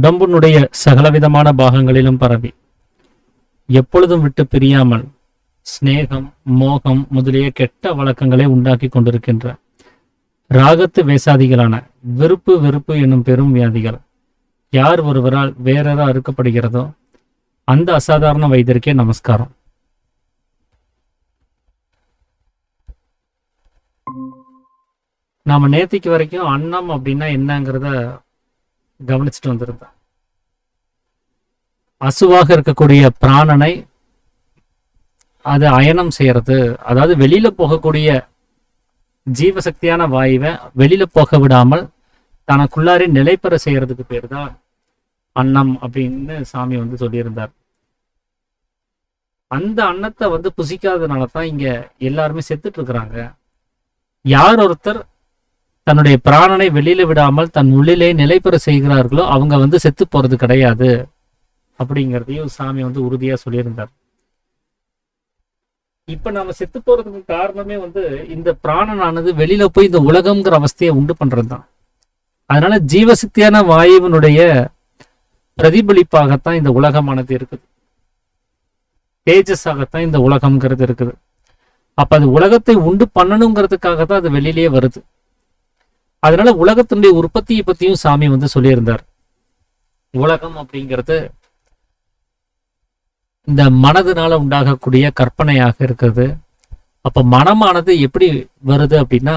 உடம்பினுடைய சகலவிதமான பாகங்களிலும் பரவி எப்பொழுதும் விட்டு பிரியாமல் சிநேகம், மோகம் முதலிய கெட்ட வழக்கங்களை உண்டாக்கி கொண்டிருக்கின்ற ராகத்து வேசாதிகளான விருப்பு வெறுப்பு என்னும் பெரும் வியாதிகள் யார் ஒருவரால் வேறெற அறுக்கப்படுகிறதோ அந்த அசாதாரண வைத்தியருக்கே நமஸ்காரம். நாம நேத்திக்கு வரைக்கும் அன்னம் அப்படின்னா என்னங்கிறத கவனிச்சுட்டு வந்திருந்தோம். அசுவாக இருக்கக்கூடிய பிராணனை அது அயனம் செய்யறது, அதாவது வெளியில போகக்கூடிய ஜீவசக்தியான வாயுவை வெளியில போக விடாமல் தனக்குள்ளாரே நிலைப்பெற செய்யறதுக்கு பேர் தான் அன்னம் அப்படின்னு சாமி சொல்லியிருந்தார். அந்த அன்னத்தை புசிக்காதனால தான் இங்க எல்லாருமே செத்துட்டு இருக்கிறாங்க. யார் ஒருத்தர் தன்னுடைய பிராணனை வெளியில விடாமல் தன் உள்ளிலே நிலைப்பெற செய்கிறார்களோ அவங்க செத்து போறது கிடையாது அப்படிங்கிறதையும் சாமி உறுதியா சொல்லியிருந்தார். இப்ப நாம செத்து போறதுக்கு காரணமே இந்த பிராணனானது வெளியில போய் இந்த உலகம்ங்கிற அவஸ்தையை உண்டு பண்றதுதான். அதனால ஜீவசக்தியான வாயுவினுடைய பிரதிபலிப்பாகத்தான் இந்த உலகமானது இருக்குது, தேஜஸாகத்தான் இந்த உலகம்ங்கிறது இருக்குது. அப்ப அது உலகத்தை உண்டு பண்ணணுங்கிறதுக்காகத்தான் அது வெளியிலேயே வருது. அதனால உலகத்தினுடைய உற்பத்தியை பத்தியும் சாமி சொல்லியிருந்தார். உலகம் அப்படிங்கிறது இந்த மனதினால உண்டாகக்கூடிய கற்பனையாக இருக்கிறது. அப்ப மனமானது எப்படி வருது அப்படின்னா,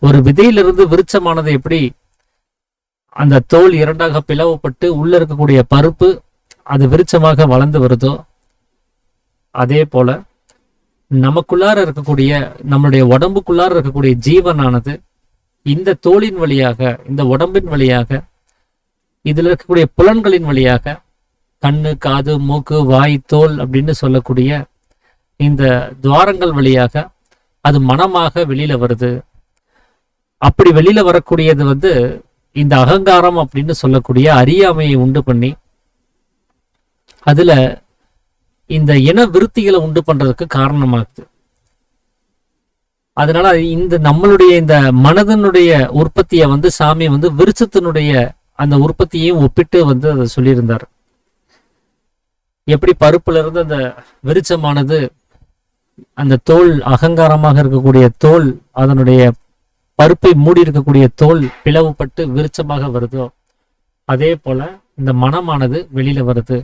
ஒரு விதையிலிருந்து விருட்சமானது எப்படி அந்த தோல் இரண்டாக பிளவுபட்டு உள்ள இருக்கக்கூடிய பருப்பு அது விருட்சமாக வளர்ந்து வருதோ, அதே போல நமக்குள்ளார இருக்கக்கூடிய நம்மளுடைய உடம்புக்குள்ளார இருக்கக்கூடிய ஜீவனானது இந்த தோலின் வழியாக, இந்த உடம்பின் வழியாக, இதுல இருக்கக்கூடிய புலன்களின் வழியாக, கண்ணு, காது, மூக்கு, வாய், தோல் அப்படின்னு சொல்லக்கூடிய இந்த துவாரங்கள் வழியாக அது மனமாக வெளியில வருது. அப்படி வெளியில வரக்கூடியது இந்த அகங்காரம் அப்படின்னு சொல்லக்கூடிய அறியாமையை உண்டு பண்ணி அதுல இந்த இன விருத்திகளை உண்டு பண்றதுக்கு காரணமாகுது. அதனால இந்த நம்மளுடைய இந்த மனதனுடைய உற்பத்தியை சாமி விருட்சத்தினுடைய அந்த உற்பத்தியையும் ஒப்பிட்டு அதை சொல்லியிருந்தார். எப்படி பருப்புல இருந்து அந்த விருட்சமானது அந்த தோல் அகங்காரமாக இருக்கக்கூடிய தோல், அதனுடைய பருப்பை மூடி இருக்கக்கூடிய தோல் பிளவுபட்டு விருட்சமாக வருதோ, அதே போல இந்த மனமானது வெளியில வருது.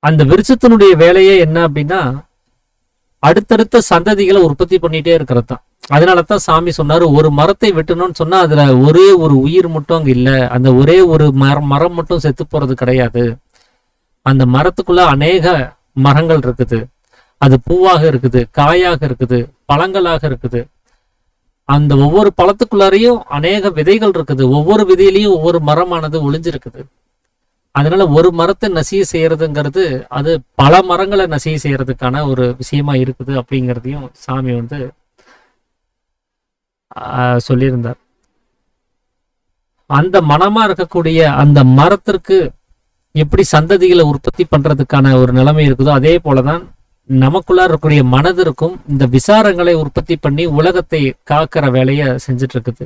அந்த விருட்சத்தினுடைய வேலையே என்ன அப்படின்னா அடுத்தடுத்த சந்ததிகளை உற்பத்தி பண்ணிட்டே இருக்கிறது தான். அதனாலதான் சாமி சொன்னாரு, ஒரு மரத்தை வெட்டணும்னு சொன்னா அதுல ஒரே ஒரு உயிர் மட்டும் அங்க இல்ல, அந்த ஒரே ஒரு மரம் மட்டும் செத்து போறது கிடையாது. அந்த மரத்துக்குள்ள அநேக மரங்கள் இருக்குது. அது பூவாக இருக்குது, காயாக இருக்குது, பழங்களாக இருக்குது. அந்த ஒவ்வொரு பழத்துக்குள்ளாரையும் அநேக விதைகள் இருக்குது. ஒவ்வொரு விதையிலையும் ஒவ்வொரு மரமானது ஒளிஞ்சிருக்குது. அதனால ஒரு மரத்தை நசிய செய்யறதுங்கிறது அது பல மரங்களை நசிய செய்யறதுக்கான ஒரு விஷயமா இருக்குது அப்படிங்கிறதையும் சாமி சொல்லியிருந்தார். அந்த மனமா இருக்கக்கூடிய அந்த மரத்திற்கு எப்படி சந்ததிகளை உற்பத்தி பண்றதுக்கான ஒரு நிலைமை இருக்குதோ, அதே போலதான் நமக்குள்ள இருக்கக்கூடிய மனதிற்கும் இந்த விசாரங்களை உற்பத்தி பண்ணி உலகத்தை காக்கிற வேலையை செஞ்சுட்டு இருக்குது.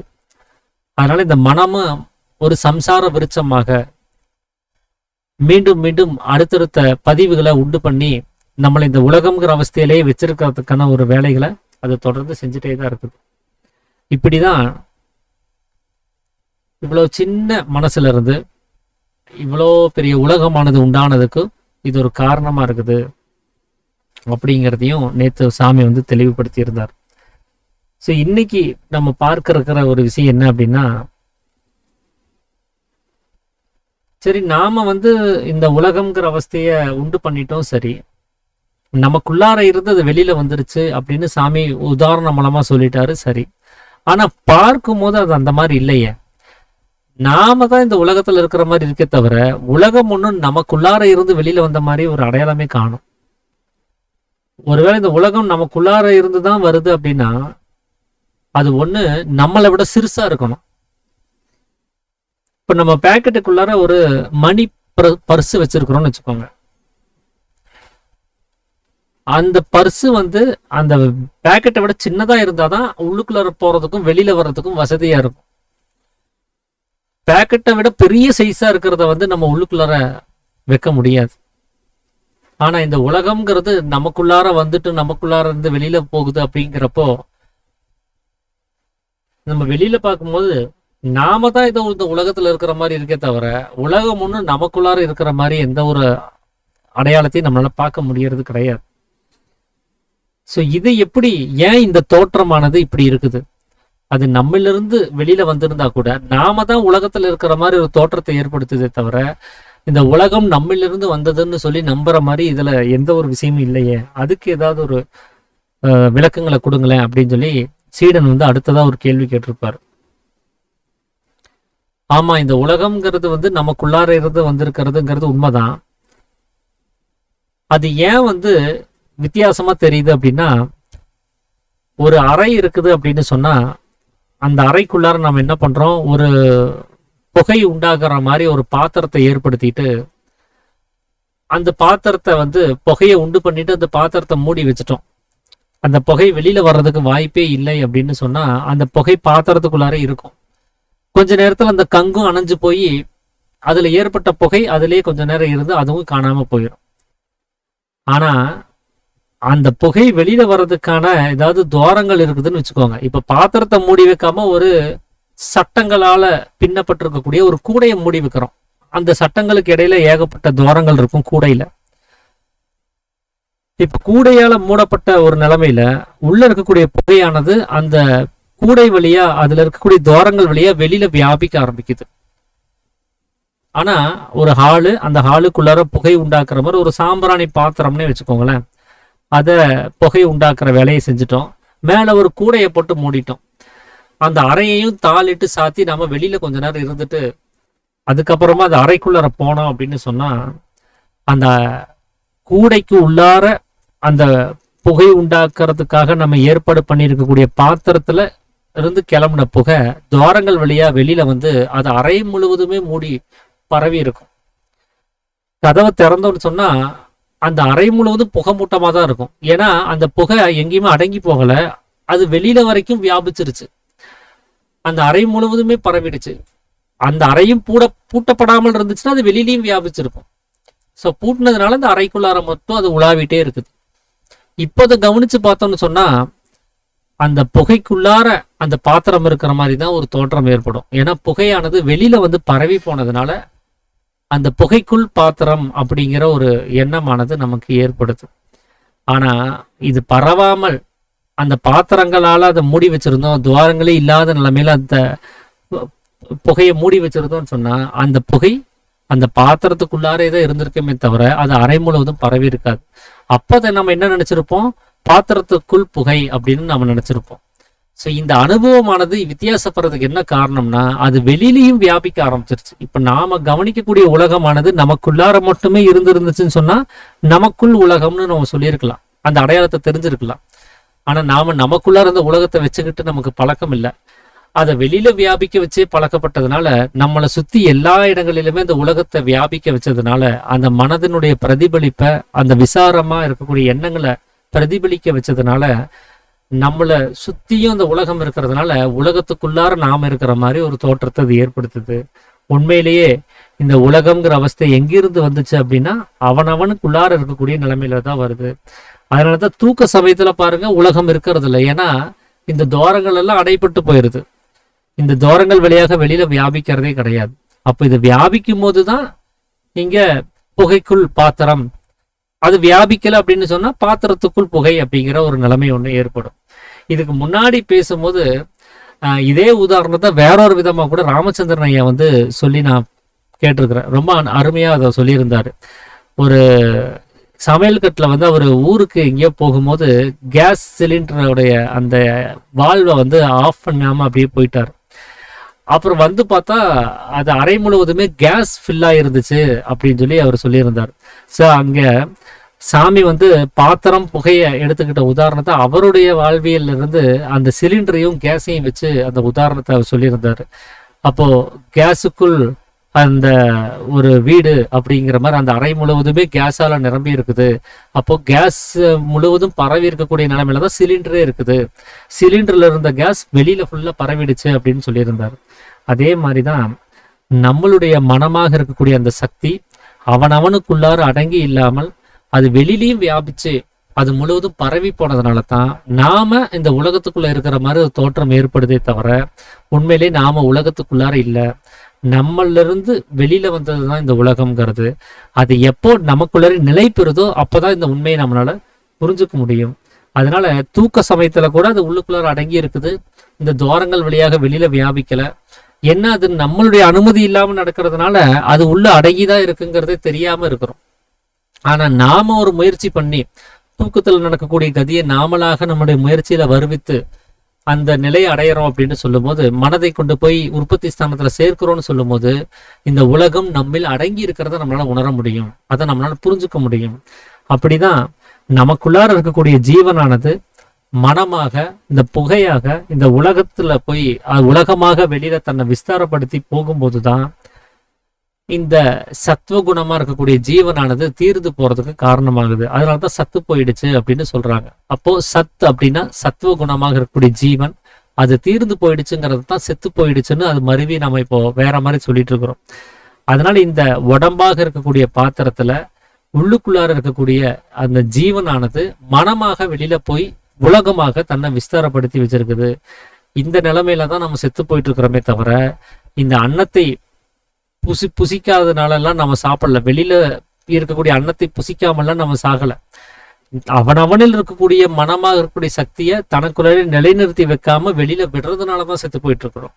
அதனால இந்த மனமும் ஒரு சம்சார விருட்சமாக மீண்டும் மீண்டும் அடுத்தடுத்த பதிவுகளை உண்டு பண்ணி நம்மளை இந்த உலகம்ங்கிற அவஸ்தையிலேயே வச்சிருக்கிறதுக்கான ஒரு வேலைகளை அது தொடர்ந்து செஞ்சுட்டே தான் இருக்குது. இப்படிதான் இவ்வளவு சின்ன மனசுல இருந்து இவ்வளோ பெரிய உலகமானது உண்டானதுக்கு இது ஒரு காரணமா இருக்குது அப்படிங்கிறதையும் நேற்று சாமி தெளிவுபடுத்தி இருந்தார். ஸோ இன்னைக்கு நம்ம பார்க்க இருக்கிற ஒரு விஷயம் என்ன அப்படின்னா, சரி நாம இந்த உலகம்ங்கிற அவஸ்தைய உண்டு பண்ணிட்டோம், சரி நமக்குள்ளார இருந்து அது வெளியில வந்துருச்சு அப்படின்னு சாமி உதாரணம் மூலமா சொல்லிட்டாரு, சரி. ஆனா பார்க்கும் போது அது அந்த மாதிரி இல்லையே. நாம தான் இந்த உலகத்துல இருக்கிற மாதிரி இருக்கே தவிர உலகம் ஒன்றும் நமக்குள்ளார இருந்து வெளியில வந்த மாதிரி ஒரு அடையாளமே காணும். ஒருவேளை இந்த உலகம் நமக்குள்ளார இருந்து தான் வருது அப்படின்னா அது ஒண்ணு நம்மளை விட சிறுசா இருக்கணும். இப்ப நம்ம பேக்கெட்டுக்குள்ளார ஒரு மணி பர்ஸ் வச்சிருக்கிறோம்னு வச்சுக்கோங்க. அந்த பர்ஸ் அந்த பேக்கெட்டை விட சின்னதா இருந்தாதான் உள்ளுக்குள்ளார போறதுக்கும் வெளியில வர்றதுக்கும் வசதியா இருக்கும். பேக்கெட்டை விட பெரிய சைஸா இருக்கிறத வந்து நம்ம உள்ளுக்குள்ளார வைக்க முடியாது. ஆனா இந்த உலகம்ங்கிறது நமக்குள்ளார வந்துட்டு நமக்குள்ளார இருந்து வெளியில போகுது அப்படிங்கிறப்போ நம்ம வெளியில பார்க்கும்போது நாம தான் ஏதோ இந்த உலகத்துல இருக்கிற மாதிரி இருக்கே தவிர உலகம் ஒண்ணு நமக்குள்ளார இருக்கிற மாதிரி எந்த ஒரு அடையாளத்தையும் நம்மளால பார்க்க முடியறது கிடையாது. ஸோ இது எப்படி, ஏன் இந்த தோற்றமானது இப்படி இருக்குது? அது நம்மளிருந்து வெளியில வந்திருந்தா கூட நாம தான் உலகத்துல இருக்கிற மாதிரி ஒரு தோற்றத்தை ஏற்படுத்துதே தவிர இந்த உலகம் நம்மளிருந்து வந்ததுன்னு சொல்லி நம்புற மாதிரி இதுல எந்த ஒரு விஷயமும் இல்லையே, அதுக்கு ஏதாவது ஒரு விளக்கங்களை கொடுங்களேன் அப்படின்னு சொல்லி சீடன் வந்து அடுத்ததா ஒரு கேள்வி கேட்டிருப்பாரு. ஆமா, இந்த உலகம்ங்கிறது வந்து நமக்குள்ளார இருந்து வந்திருக்கிறதுங்கிறது உண்மைதான். அது ஏன் வந்து வித்தியாசமா தெரியுது அப்படின்னா, ஒரு அறை இருக்குது அப்படின்னு சொன்னா அந்த அறைக்குள்ளார நம்ம என்ன பண்றோம், ஒரு புகை உண்டாகிற மாதிரி ஒரு பாத்திரத்தை ஏற்படுத்திட்டு அந்த பாத்திரத்தை வந்து புகையை உண்டு பண்ணிட்டு அந்த பாத்திரத்தை மூடி வச்சுட்டோம். அந்த புகை வெளியில வர்றதுக்கு வாய்ப்பே இல்லை அப்படின்னு சொன்னா அந்த புகை பாத்திரத்துக்குள்ளார இருக்கும். கொஞ்ச நேரத்துல அந்த கங்கும் அணைஞ்சு போய் அதுல ஏற்பட்ட புகை அதுலயே கொஞ்ச நேரம் இருந்து அதுவும் காணாம போயிடும். ஆனா அந்த புகை வெளியில வர்றதுக்கான ஏதாவது துவாரங்கள் இருக்குதுன்னு வச்சுக்கோங்க. இப்ப பாத்திரத்தை மூடி வைக்காம ஒரு சட்டங்களால பின்னப்பட்டிருக்கக்கூடிய ஒரு கூடையை மூடி வைக்கிறோம். அந்த சட்டங்களுக்கு இடையில ஏகப்பட்ட துவாரங்கள் இருக்கும் கூடையில. இப்ப கூடையால மூடப்பட்ட ஒரு நிலைமையில உள்ள இருக்கக்கூடிய புகையானது அந்த கூடை வழியா அதுல இருக்கக்கூடிய துவாரங்கள் வழியா வெளியில வியாபிக்க ஆரம்பிக்குது. ஆனா ஒரு ஹாலு, அந்த ஹாலுக்குள்ளார புகை உண்டாக்குற மாதிரி ஒரு சாம்பிராணி பாத்திரம்னே வச்சுக்கோங்களேன், அதை புகை உண்டாக்குற வேலையை செஞ்சுட்டோம். மேல ஒரு கூடையை போட்டு மூடிட்டோம். அந்த அறையையும் தாளிட்டு சாத்தி நம்ம வெளியில கொஞ்ச நேரம் இருந்துட்டு அதுக்கப்புறமா அந்த அறைக்குள்ளார போனோம் அப்படின்னு சொன்னா அந்த கூடைக்கு உள்ளார அந்த புகை உண்டாக்குறதுக்காக நம்ம ஏற்பாடு பண்ணியிருக்கக்கூடிய பாத்திரத்துல இருந்து கிளம்புன புகை துவாரங்கள் வழியா வெளியில வந்து அது அறை முழுவதுமே மூடி பரவி இருக்கும். கதவை திறந்தோன்னு சொன்னா அந்த அறை முழுவதும் புகை மூட்டமா தான் இருக்கும். ஏன்னா அந்த புகை எங்கேயுமே அடங்கி போகல, அது வெளியில வரைக்கும் வியாபிச்சிருச்சு, அந்த அறை முழுவதுமே பரவிடுச்சு. அந்த அறையும் பூட்டப்படாமல் இருந்துச்சுன்னா அது வெளியிலையும் வியாபிச்சிருக்கும். ஸோ பூட்டினதுனால அந்த அறைக்குள்ளார மட்டும் அது உலாவிட்டே இருக்குது. இப்போ அதை கவனிச்சு பார்த்தோம்னு சொன்னா அந்த புகைக்குள்ளார அந்த பாத்திரம் இருக்கிற மாதிரி தான் ஒரு தோற்றம் ஏற்படும். ஏன்னா புகையானது வெளியில வந்து பரவி போனதுனால அந்த புகைக்குள் பாத்திரம் அப்படிங்கிற ஒரு எண்ணமானது நமக்கு ஏற்படுது. ஆனா இது பரவாமல் அந்த பாத்திரங்களால அதை மூடி வச்சிருந்தோம், துவாரங்களே இல்லாத நிலைமையில அந்த புகையை மூடி வச்சிருந்தோம்னு சொன்னா அந்த புகை அந்த பாத்திரத்துக்குள்ளாரே தான் இருந்திருக்குமே தவிர அது அறை முழுவதும் பரவி இருக்காது. அப்போ அதை நம்ம என்ன நினைச்சிருப்போம், பாத்திரத்துக்குள் புகை அப்படின்னு நம்ம நினைச்சிருப்போம். ஸோ இந்த அனுபவமானது வித்தியாசப்படுறதுக்கு என்ன காரணம்னா அது வெளியிலையும் வியாபிக்க ஆரம்பிச்சிருச்சு. இப்ப நாம கவனிக்கக்கூடிய உலகமானது நமக்குள்ளார மட்டுமே இருந்துச்சுன்னு சொன்னா நமக்குள் உலகம்னு நம்ம சொல்லியிருக்கலாம், அந்த அடையாளத்தை தெரிஞ்சிருக்கலாம். ஆனா நாம நமக்குள்ளார இருந்த உலகத்தை வச்சுக்கிட்டு நமக்கு பழக்கம் இல்லை, அதை வெளியில வியாபிக்க வச்சே பழக்கப்பட்டதுனால நம்மளை சுத்தி எல்லா இடங்களிலுமே அந்த உலகத்தை வியாபிக்க வச்சதுனால அந்த மனதினுடைய பிரதிபலிப்பை, அந்த விசாரமா இருக்கக்கூடிய எண்ணங்களை பிரதிபலிக்க வச்சதுனால நம்மளை சுத்தியும் அந்த உலகம் இருக்கிறதுனால உலகத்துக்குள்ளார நாம இருக்கிற மாதிரி ஒரு தோற்றத்தை அது ஏற்படுத்துது. உண்மையிலேயே இந்த உலகம்ங்கிற அவஸ்தை எங்கிருந்து வந்துச்சு அப்படின்னா அவனவனுக்குள்ளார இருக்கக்கூடிய நிலைமையில தான் வருது. அதனாலதான் தூக்க சமயத்துல பாருங்க உலகம் இருக்கிறது இல்லை, ஏன்னா இந்த துவாரங்கள் எல்லாம் அடைபட்டு போயிருது. இந்த துவாரங்கள் வழியாக வெளியில வியாபிக்கிறதே கிடையாது. அப்ப இது வியாபிக்கும் போதுதான் இங்க புகைக்குள் பாத்திரம், அது வியாபிக்கல அப்படின்னு சொன்னா பாத்திரத்துக்குள் புகை அப்படிங்கிற ஒரு நிலைமை ஒண்ணு ஏற்படும். இதுக்கு முன்னாடி பேசும்போது இதே உதாரணத்தை வேறொரு விதமா கூட ராமச்சந்திரன் ஐயா வந்து சொல்லி நான் கேட்டிருக்கிறேன். ரொம்ப அருமையா அதை சொல்லியிருந்தாரு. ஒரு சமையல் கட்டில் வந்து அவர் ஊருக்கு எங்கேயோ போகும்போது கேஸ் சிலிண்டருடைய அந்த வால்வை வந்து ஆஃப் பண்ணாம அப்படியே போயிட்டார். அப்புறம் வந்து பார்த்தா அது அறை முழுவதுமே கேஸ் ஃபில் ஆயிருந்துச்சு அப்படின்னு சொல்லி அவர் சொல்லியிருந்தார். ஸோ அங்க சாமி வந்து பாத்திரம் புகையை எடுத்துக்கிட்ட உதாரணத்தை அவருடைய வாழ்வியல்ல இருந்து அந்த சிலிண்டரையும் கேஸையும் வச்சு அந்த உதாரணத்தை அவர் சொல்லியிருந்தாரு. அப்போ கேஸுக்குள் அந்த ஒரு வீடு அப்படிங்கிற மாதிரி அந்த அறை முழுவதுமே கேஸால நிரம்பி இருக்குது. அப்போ கேஸ் முழுவதும் பரவி இருக்கக்கூடிய நிலைமையில தான் சிலிண்டரே இருக்குது, சிலிண்டர்ல இருந்த கேஸ் வெளியில ஃபுல்லா பரவிடுச்சு அப்படின்னு சொல்லியிருந்தாரு. அதே மாதிரிதான் நம்மளுடைய மனமாக இருக்கக்கூடிய அந்த சக்தி அவனுக்குள்ளார அடங்கி இல்லாமல் அது வெளியிலையும் வியாபிச்சு அது முழுவதும் பரவி போனதுனால தான் நாம இந்த உலகத்துக்குள்ள இருக்கிற மாதிரி ஒரு தோற்றம் ஏற்படுதே தவிர உண்மையிலே நாம உலகத்துக்குள்ளார இல்லை. நம்மள இருந்து வெளியில வந்ததுதான் இந்த உலகம்ங்கிறது. அது எப்போ நமக்குள்ளார நிலை பெறுதோ அப்பதான் இந்த உண்மையை நம்மளால புரிஞ்சுக்க முடியும். அதனால தூக்க சமயத்துல கூட அது உள்ளுக்குள்ளார அடங்கி இருக்குது. இந்த துவாரங்கள் வழியாக வெளியில வியாபிக்கல. என்ன அது நம்மளுடைய அனுமதி இல்லாம நடக்கிறதுனால அது உள்ள அடங்கிதான் இருக்குங்கிறதே தெரியாம இருக்கிறோம். ஆனா நாம ஒரு முயற்சி பண்ணி தூக்கத்தில் நடக்கக்கூடிய கதியை நாமளாக நம்முடைய முயற்சியில வருவித்து அந்த நிலையை அடையிறோம் அப்படின்னு சொல்லும் போது, மனதை கொண்டு போய் உற்பத்தி ஸ்தானத்துல சேர்க்கிறோம்னு சொல்லும் போது இந்த உலகம் நம்மில் அடங்கி இருக்கிறத நம்மளால உணர முடியும், அதை நம்மளால புரிஞ்சுக்க முடியும். அப்படிதான் நமக்குள்ளார இருக்கக்கூடிய ஜீவனானது மனமாக இந்த புகையாக இந்த உலகத்துல போய் உலகமாக வெளியில தன்னை விஸ்தாரப்படுத்தி போகும்போதுதான் இந்த சத்துவ குணமா இருக்கக்கூடிய ஜீவனானது தீர்ந்து போறதுக்கு காரணமாகுது. அதனாலதான் சத்து போயிடுச்சு அப்படின்னு சொல்றாங்க. அப்போ சத் அப்படின்னா சத்துவ குணமாக இருக்கக்கூடிய ஜீவன் அது தீர்ந்து போயிடுச்சுங்கிறது தான் செத்து போயிடுச்சுன்னு அது மறுவி நம்ம இப்போ வேற மாதிரி சொல்லிட்டு இருக்கிறோம். அதனால இந்த உடம்பாக இருக்கக்கூடிய பாத்திரத்துல உள்ளுக்குள்ளார இருக்கக்கூடிய அந்த ஜீவனானது மனமாக வெளியில போய் உலகமாக தன்னை விஸ்தாரப்படுத்தி வச்சிருக்குது. இந்த நிலைமையில தான் நம்ம செத்து போயிட்டு இருக்கிறோமே தவிர இந்த அன்னத்தை புசிக்காதனாலெல்லாம் நம்ம சாப்பிடல. வெளியில இருக்கக்கூடிய அன்னத்தை புசிக்காமல்லாம் நம்ம சாகல. அவனில் இருக்கக்கூடிய மனமாக இருக்கக்கூடிய சக்தியை தனக்குள்ளே நிலைநிறுத்தி வைக்காம வெளியில விடுறதுனாலதான் செத்து போயிட்டு இருக்கிறோம்.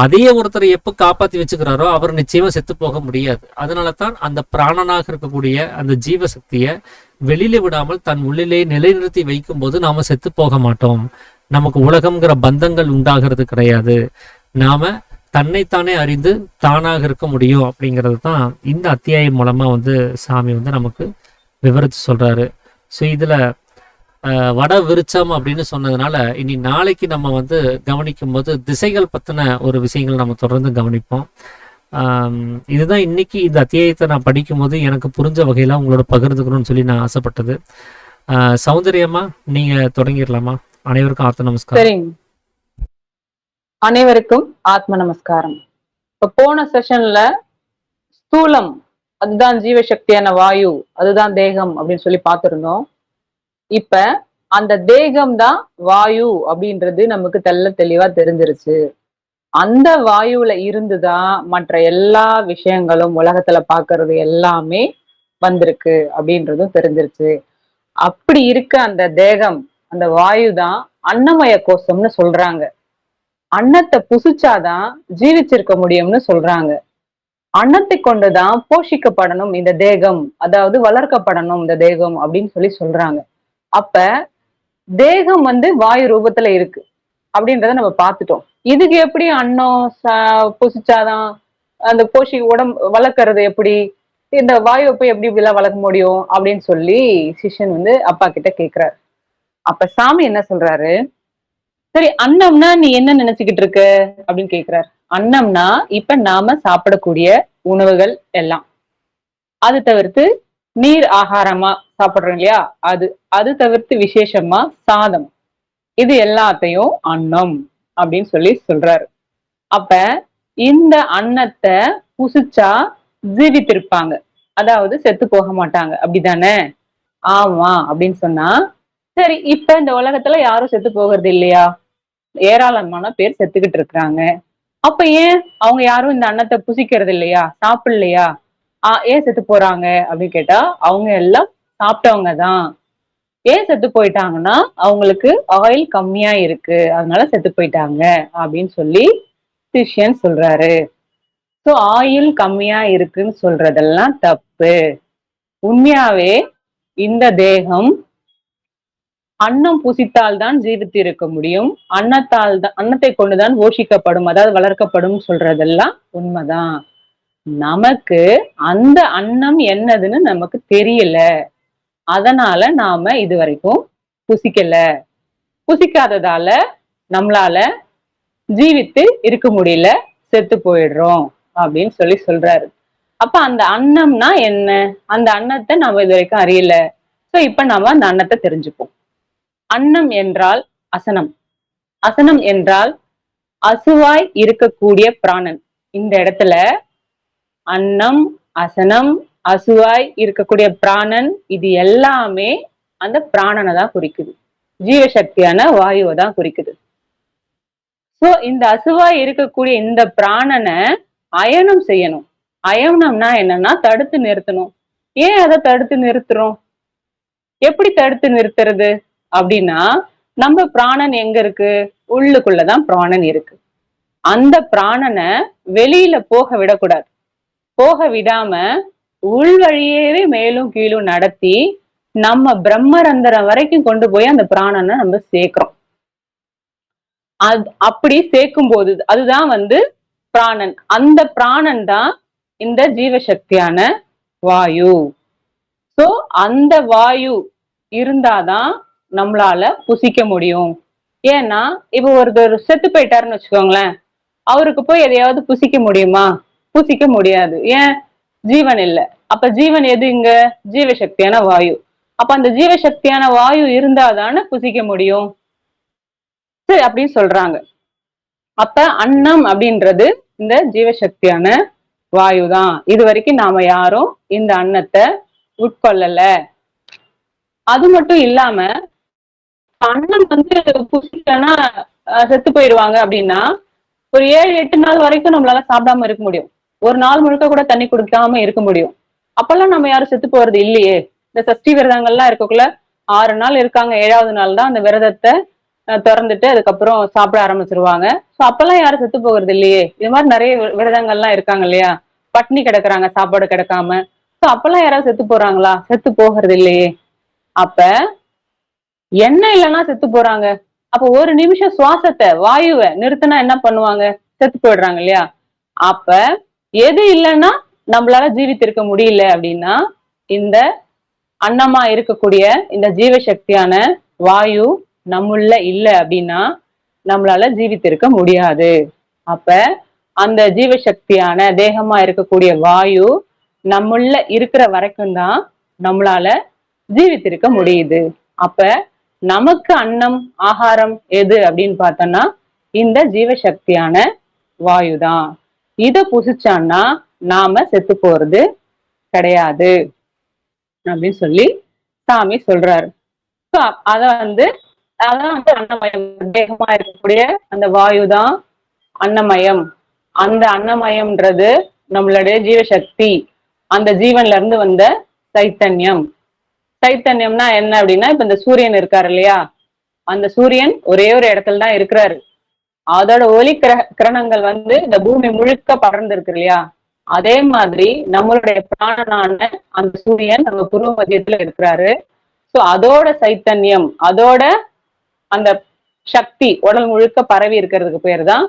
அதையே ஒருத்தரை எப்ப காப்பாத்தி வச்சுக்கிறாரோ அவர் நிச்சயமா செத்து போக முடியாது. அதனாலதான் அந்த பிராணனாக இருக்கக்கூடிய அந்த ஜீவ சக்தியை வெளியில விடாமல் தன் உள்ளிலே நிலைநிறுத்தி வைக்கும் போது நாம செத்து போக மாட்டோம். நமக்கு உலகம்ங்கிற பந்தங்கள் உண்டாகிறது கிடையாது. நாம தன்னைத்தானே அறிந்து தானாக இருக்க முடியும் அப்படிங்கிறது தான் இந்த அத்தியாயம் மூலமா சாமி நமக்கு விவரித்து சொல்றாரு. ஸோ இதுல வட விருச்சம் அப்படின்னு சொன்னதுனால இனி நாளைக்கு நம்ம கவனிக்கும் போது திசைகள் பத்தின ஒரு விஷயங்கள் நம்ம தொடர்ந்து கவனிப்போம். இதுதான் இன்னைக்கு இந்த அத்தியாயத்தை நான் படிக்கும் போது எனக்கு புரிஞ்ச வகையில உங்களோட பகிர்ந்துக்கணும்னு சொல்லி நான் ஆசைப்பட்டது. சௌந்தரியமா நீங்க தொடங்கிடலாமா? அனைவருக்கும் ஆத்ம நமஸ்காரம். அனைவருக்கும் ஆத்ம நமஸ்காரம். இப்ப போன செஷன்ல ஸ்தூலம் அதுதான் ஜீவசக்தியான வாயு, அதுதான் தேகம் அப்படின்னு சொல்லி பார்த்திருந்தோம். இப்ப அந்த தேகம் தான் வாயு அப்படின்றது நமக்கு தெளிவா தெரிஞ்சிருச்சு. அந்த வாயுல இருந்துதான் மற்ற எல்லா விஷயங்களும் உலகத்துல பாக்குறது எல்லாமே வந்திருக்கு அப்படின்றதும் தெரிஞ்சிருச்சு. அப்படி இருக்க அந்த தேகம், அந்த வாயு தான் அன்னமய கோஷம்னு சொல்றாங்க. அன்னத்தை புசிச்சாதான் ஜீவிச்சிருக்க முடியும்னு சொல்றாங்க. அன்னத்தை கொண்டுதான் போஷிக்கப்படணும் இந்த தேகம், அதாவது வளர்க்கப்படணும் இந்த தேகம் அப்படின்னு சொல்றாங்க. அப்ப தேகம் வாயு ரூபத்துல இருக்கு அப்படின்றத நம்ம பார்த்துட்டோம். இதுக்கு எப்படி அன்னம் புசிச்சாதான் அந்த உடம்பு வளர்க்கறது எப்படி, இந்த வாயுவை போய் எப்படி இப்படிலாம் வளர்க்க முடியும் அப்படின்னு சொல்லி சிஷ்யன் அப்பா கிட்ட கேக்குறாரு. அப்ப சாமி என்ன சொல்றாரு, சரி அன்னம்னா நீ என்ன நினைச்சுக்கிட்டு இருக்க அப்படின்னு கேக்குறாரு. அன்னம்னா இப்ப நாம சாப்பிடக்கூடிய உணவுகள் எல்லாம், அது தவிர்த்து நீர் ஆகாரமா சாப்பிடுறோம் இல்லையா, அது தவிர்த்து விசேஷமா சாதம், இது எல்லாத்தையும் அன்னம் அப்படின்னு சொல்றாரு. அப்ப இந்த அன்னத்தை புசிச்சா ஜீவித்திருப்பாங்க, அதாவது செத்து போக மாட்டாங்க, அப்படிதானே? ஆமா அப்படின்னு சொன்னா சரி, இப்ப இந்த உலகத்துல யாரும் செத்து போகிறது இல்லையா? ஏராளமான பேர் செத்துக்கிட்டு இருக்கிறாங்க. அப்ப ஏன் அவங்க யாரும் இந்த அன்னத்தை புசிக்கிறது இல்லையா, சாப்பிடலையா? ஏன் செத்து போறாங்க அப்படின்னு கேட்டா, அவங்க எல்லாம் சாப்பிட்டவங்க தான். ஏன் செத்து போயிட்டாங்கன்னா அவங்களுக்கு ஆயில் கம்மியா இருக்கு, அதனால செத்து போயிட்டாங்க அப்படின்னு சொல்லி சிஷ்யன் சொல்றாரு. ஸோ ஆயில் கம்மியா இருக்குன்னு சொல்றதெல்லாம் தப்பு. உண்மையாவே இந்த தேகம் அன்னம் புசித்தால் தான் ஜீவித்து இருக்க முடியும், அன்னத்தை கொண்டுதான் போஷிக்கப்படும், அதாவது வளர்க்கப்படும் சொல்றதெல்லாம் உண்மைதான். நமக்கு அந்த அன்னம் என்னதுன்னு நமக்கு தெரியல, அதனால நாம இது வரைக்கும் புசிக்கல. புசிக்காததால நம்மளால ஜீவித்து இருக்க முடியல, செத்து போயிடுறோம் அப்படின்னு சொல்றாரு. அப்ப அந்த அன்னம்னா என்ன, அந்த அன்னத்தை நம்ம இது வரைக்கும் அறியல. சோ இப்ப நாம அந்த அன்னத்தை தெரிஞ்சுப்போம். அன்னம் என்றால் அசனம், அசனம் என்றால் அசுவாய் இருக்கக்கூடிய பிராணன். இந்த இடத்துல அன்னம், அசனம், அசுவாய் இருக்கக்கூடிய பிராணன், இது எல்லாமே அந்த பிராணனை தான் குறிக்குது. ஜீவசக்தியான வாயுவை தான் குறிக்குது. சோ இந்த அசுவாய் இருக்கக்கூடிய இந்த பிராணனை அயனம் செய்யணும். அயனம்னா என்னன்னா தடுத்து நிறுத்தணும். ஏன் அதை தடுத்து நிறுத்துறோம்? எப்படி தடுத்து நிறுத்துறது அப்படின்னா, நம்ம பிராணன் எங்க இருக்கு? உள்ளுக்குள்ளதான் பிராணன் இருக்கு. அந்த பிராணனை வெளியில போக விடக்கூடாது. போக விடாம உள் வழியவே மேலும் கீழும் நடத்தி நம்ம பிரம்மரந்தரம் வரைக்கும் கொண்டு போய் அந்த பிராணனை நம்ம சேர்க்கிறோம். அப்படி சேர்க்கும் போது அதுதான் பிராணன். அந்த பிராணன் தான் இந்த ஜீவசக்தியான வாயு. சோ அந்த வாயு இருந்தாதான் நம்மளால புசிக்க முடியும். ஏன்னா இப்ப ஒருத்தர் செத்து போயிட்டாருன்னு வச்சுக்கோங்களேன், அவருக்கு போய் எதையாவது புசிக்க முடியுமா? புசிக்க முடியாது. ஏன்? ஜீவன் இல்ல. அப்ப ஜீவன் எது இங்க? ஜீவசக்தியான வாயு. அப்ப அந்த ஜீவசக்தியான வாயு இருந்தாதானே புசிக்க முடியும். சரி அப்படின்னு சொல்றாங்க. அப்ப அன்னம் அப்படின்றது இந்த ஜீவசக்தியான வாயுதான். இது வரைக்கும் நாம யாரும் இந்த அன்னத்தை உட்கொள்ளல. அது மட்டும் இல்லாம அன்னம் புசிக்கலன்னா செத்து போயிடுவாங்க அப்படின்னா ஒரு 7-8 நாள் வரைக்கும் நம்மளால சாப்பிடாம இருக்க முடியும். ஒரு நாள் முழுக்க கூட தண்ணி குடிக்காம இருக்க முடியும். அப்பெல்லாம் நம்ம யாரும் செத்து போறது இல்லையே. இந்த சஷ்டி விரதங்கள்லாம் இருக்கக்குள்ள 6 நாள் இருக்காங்க, 7வது நாள் தான் அந்த விரதத்தை திறந்துட்டு அதுக்கப்புறம் சாப்பிட ஆரம்பிச்சிருவாங்க. சோ அப்பெல்லாம் யாரும் செத்து போகிறது இல்லையே. இது மாதிரி நிறைய விரதங்கள்லாம் இருக்காங்க இல்லையா, பட்னி கிடக்குறாங்க சாப்பாடு கிடைக்காம. சோ அப்பெல்லாம் யாராவது செத்து போறாங்களா? செத்து போகிறது இல்லையே. அப்ப எண்ணெய் இல்லைன்னா செத்து போறாங்க. அப்ப ஒரு நிமிஷம் சுவாசத்தை வாயுவை நிறுத்தினா என்ன பண்ணுவாங்க? செத்து போயிடுறாங்க இல்லையா. அப்ப எது இல்லைன்னா நம்மளால ஜீவித்திருக்க முடியல அப்படின்னா இந்த அன்னமா இருக்கக்கூடிய இந்த ஜீவசக்தியான வாயு நம்முள்ள இல்ல அப்படின்னா நம்மளால ஜீவித்திருக்க முடியாது. அப்ப அந்த ஜீவசக்தியான தேகமா இருக்கக்கூடிய வாயு நம்முள்ள இருக்கிற வரைக்கும் தான் நம்மளால ஜீவித்திருக்க முடியுது. அப்ப நமக்கு அன்னம் ஆகாரம் எது அப்படின்னு பார்த்தோம்னா இந்த ஜீவசக்தியான வாயுதான். இத புசிச்சான்னா நாம செத்து போறது கிடையாது அப்படின்னு சொல்லி சாமி சொல்றாரு. அதான் அன்னமயம். தேகமா இருக்கக்கூடிய அந்த வாயுதான் அன்னமயம். அந்த அன்னமயம்ன்றது நம்மளுடைய ஜீவசக்தி, அந்த ஜீவன்ல இருந்து வந்த சைத்தன்யம். சைத்தன்யம்னா என்ன அப்படின்னா, இப்ப இந்த சூரியன் இருக்காரு இல்லையா, அந்த சூரியன் ஒரே ஒரு இடத்துல தான் இருக்கிறாரு. அதோட ஒளி கிரணங்கள் இந்த பூமி முழுக்க படர்ந்து இருக்கு இல்லையா. அதே மாதிரி நம்மளுடைய பிராணனான அந்த சூரியன் நம்ம புருவ மத்தியத்துல இருக்கிறாரு. சோ அதோட சைத்தன்யம், அதோட அந்த சக்தி உடல் முழுக்க பரவி இருக்கிறதுக்கு பேர் தான்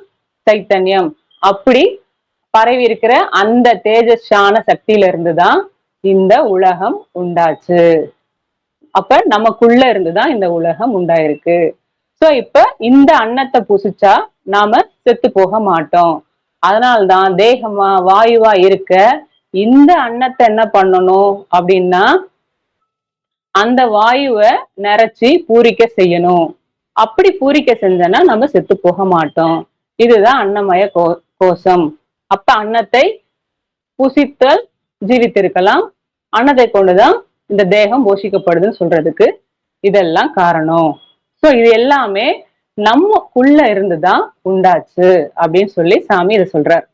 சைத்தன்யம். அப்படி பரவி இருக்கிற அந்த தேஜஸான சக்தியில இருந்துதான் இந்த உலகம் உண்டாச்சு. அப்ப நமக்குள்ள இருந்துதான் இந்த உலகம் உண்டாயிருக்கு. சோ இப்ப இந்த அன்னத்தை புசிச்சா நாம செத்து போக மாட்டோம். அதனால்தான் தேகமா வாயுவா இருக்க இந்த அன்னத்தை என்ன பண்ணணும் அப்படின்னா அந்த வாயுவை நிறைச்சி பூரிக்க செய்யணும். அப்படி பூரிக்க செஞ்சோன்னா நம்ம செத்து போக மாட்டோம். இதுதான் அன்னமய கோஷம். அப்ப அன்னத்தை புசித்தல் ஜீவித்திருக்கலாம். அன்னத்தை கொண்டுதான் இந்த தேகம் போஷிக்கப்படுதுன்னு சொல்றதுக்கு இதெல்லாம் காரணம். சோ இது எல்லாமே நமக்குள்ள இருந்துதான் உண்டாச்சு அப்படின்னு சொல்லி சாமி இதை சொல்றாரு.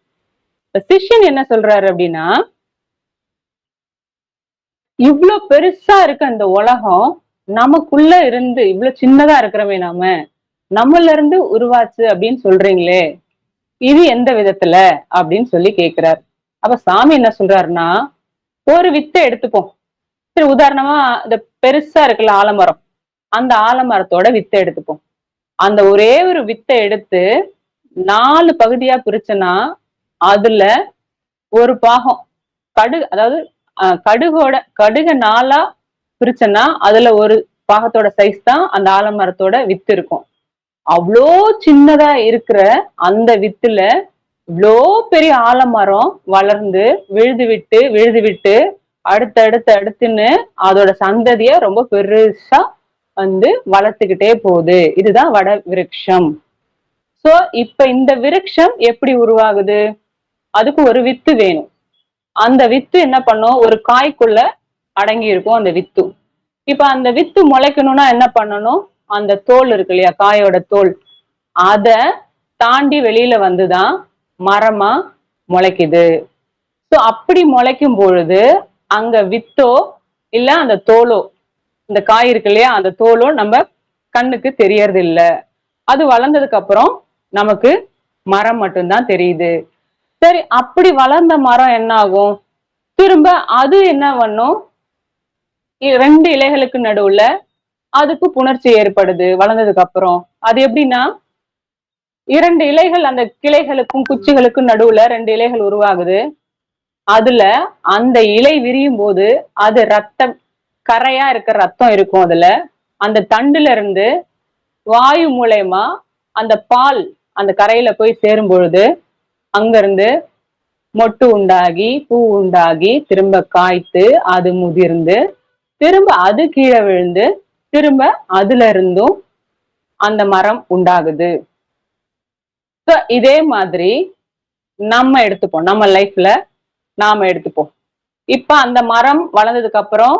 சிஷ்யன் என்ன சொல்றாரு அப்படின்னா, இவ்வளவு பெருசா இருக்க அந்த உலகம் நமக்குள்ள இருந்து இவ்வளவு சின்னதா இருக்கிறவே நம்மள இருந்து உருவாச்சு அப்படின்னு சொல்றீங்களே, இது எந்த விதத்துல அப்படின்னு சொல்லி கேக்குறாரு. அப்ப சாமி என்ன சொல்றாருன்னா, ஒரு வித்தை எடுத்துப்போம். சரி, உதாரணமா இந்த பெருசா இருக்குல்ல ஆலமரம், அந்த ஆலமரத்தோட வித்தை எடுத்துப்போம். அந்த ஒரே ஒரு வித்தை எடுத்து 4 பகுதியா பிரிச்சனா அதுல ஒரு பாகம் அதாவது கடுக 4ஆ பிரிச்சனா அதுல ஒரு பாகத்தோட சைஸ் தான் அந்த ஆலமரத்தோட வித்து இருக்கும். அவ்வளோ சின்னதா இருக்கிற அந்த வித்துல இவ்வளோ பெரிய ஆலமரம் வளர்ந்து விழுது விட்டு அடுத்துன்னு அதோட சந்ததிய ரொம்ப பெருசா வளர்த்துக்கிட்டே போகுது. இதுதான் வட விருட்சம். சோ இப்ப இந்த விருட்சம் எப்படி உருவாகுது? அதுக்கு ஒரு வித்து வேணும். அந்த வித்து என்ன பண்ணும், ஒரு காய்க்குள்ள அடங்கி இருக்கும் அந்த வித்து. இப்ப அந்த வித்து முளைக்கணும்னா என்ன பண்ணணும், அந்த தோல் இருக்கு இல்லையா, காயோட தோல், அத தாண்டி வெளியில வந்துதான் மரமா முளைக்குது. சோ அப்படி முளைக்கும் பொழுது அங்க வித்தோ இல்ல அந்த தோலோ, இந்த காய் இருக்கு இல்லையா அந்த தோலோ நம்ம கண்ணுக்கு தெரியறது இல்ல. அது வளர்ந்ததுக்கு அப்புறம் நமக்கு மரம் மட்டும்தான் தெரியுது. சரி, அப்படி வளர்ந்த மரம் என்ன ஆகும், திரும்ப அது என்ன பண்ணும், ரெண்டு இலைகளுக்கு நடுவுல அதுக்கு புணர்ச்சி ஏற்படுது வளர்ந்ததுக்கு அப்புறம். அது எப்படின்னா, இரண்டு இலைகள் அந்த கிளைகளுக்கும் குச்சிகளுக்கும் நடுவுல ரெண்டு இலைகள் உருவாகுது. அதுல அந்த இலை விரியும் போது அது ரத்தம், கரையா இருக்கிற ரத்தம் இருக்கும் அதுல. அந்த தண்டுல இருந்து வாயு மூலயமா அந்த பால் அந்த கரையில போய் சேரும் பொழுது அங்க இருந்து மொட்டு உண்டாகி பூ உண்டாகி திரும்ப காய்த்து அது முதிர்ந்து திரும்ப அது கீழே விழுந்து திரும்ப அதுல இருந்தும் அந்த மரம் உண்டாகுது. இதே மாதிரி நம்ம எடுத்துப்போம், நம்ம லைஃப்ல நாம எடுத்துப்போம். இப்ப அந்த மரம் வளர்ந்ததுக்கு அப்புறம்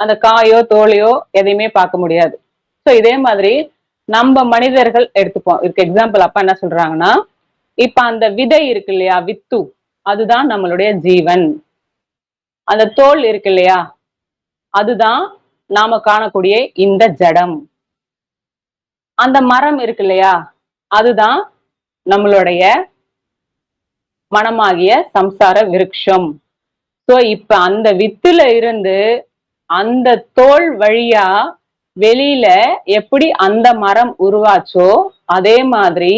அந்த காயோ தோலையோ எதையுமே பார்க்க முடியாது. சோ இதே மாதிரி நம்ம மனிதர்கள் எடுத்துப்போம். இதுக்கு எக்ஸாம்பிள் அப்பா என்ன சொல்றாங்கன்னா, இப்ப அந்த விதை இருக்கு இல்லையா, வித்து, அதுதான் நம்மளுடைய ஜீவன். அந்த தோல் இருக்கு இல்லையா, அதுதான் நாம காணக்கூடிய இந்த ஜடம். அந்த மரம் இருக்கு இல்லையா, அதுதான் நம்மளுடைய மனமாகிய சம்சார விருட்சம். சோ இப்ப அந்த வித்துல இருந்து அந்த தோல் வழியா வெளியில எப்படி அந்த மரம் உருவாச்சோ அதே மாதிரி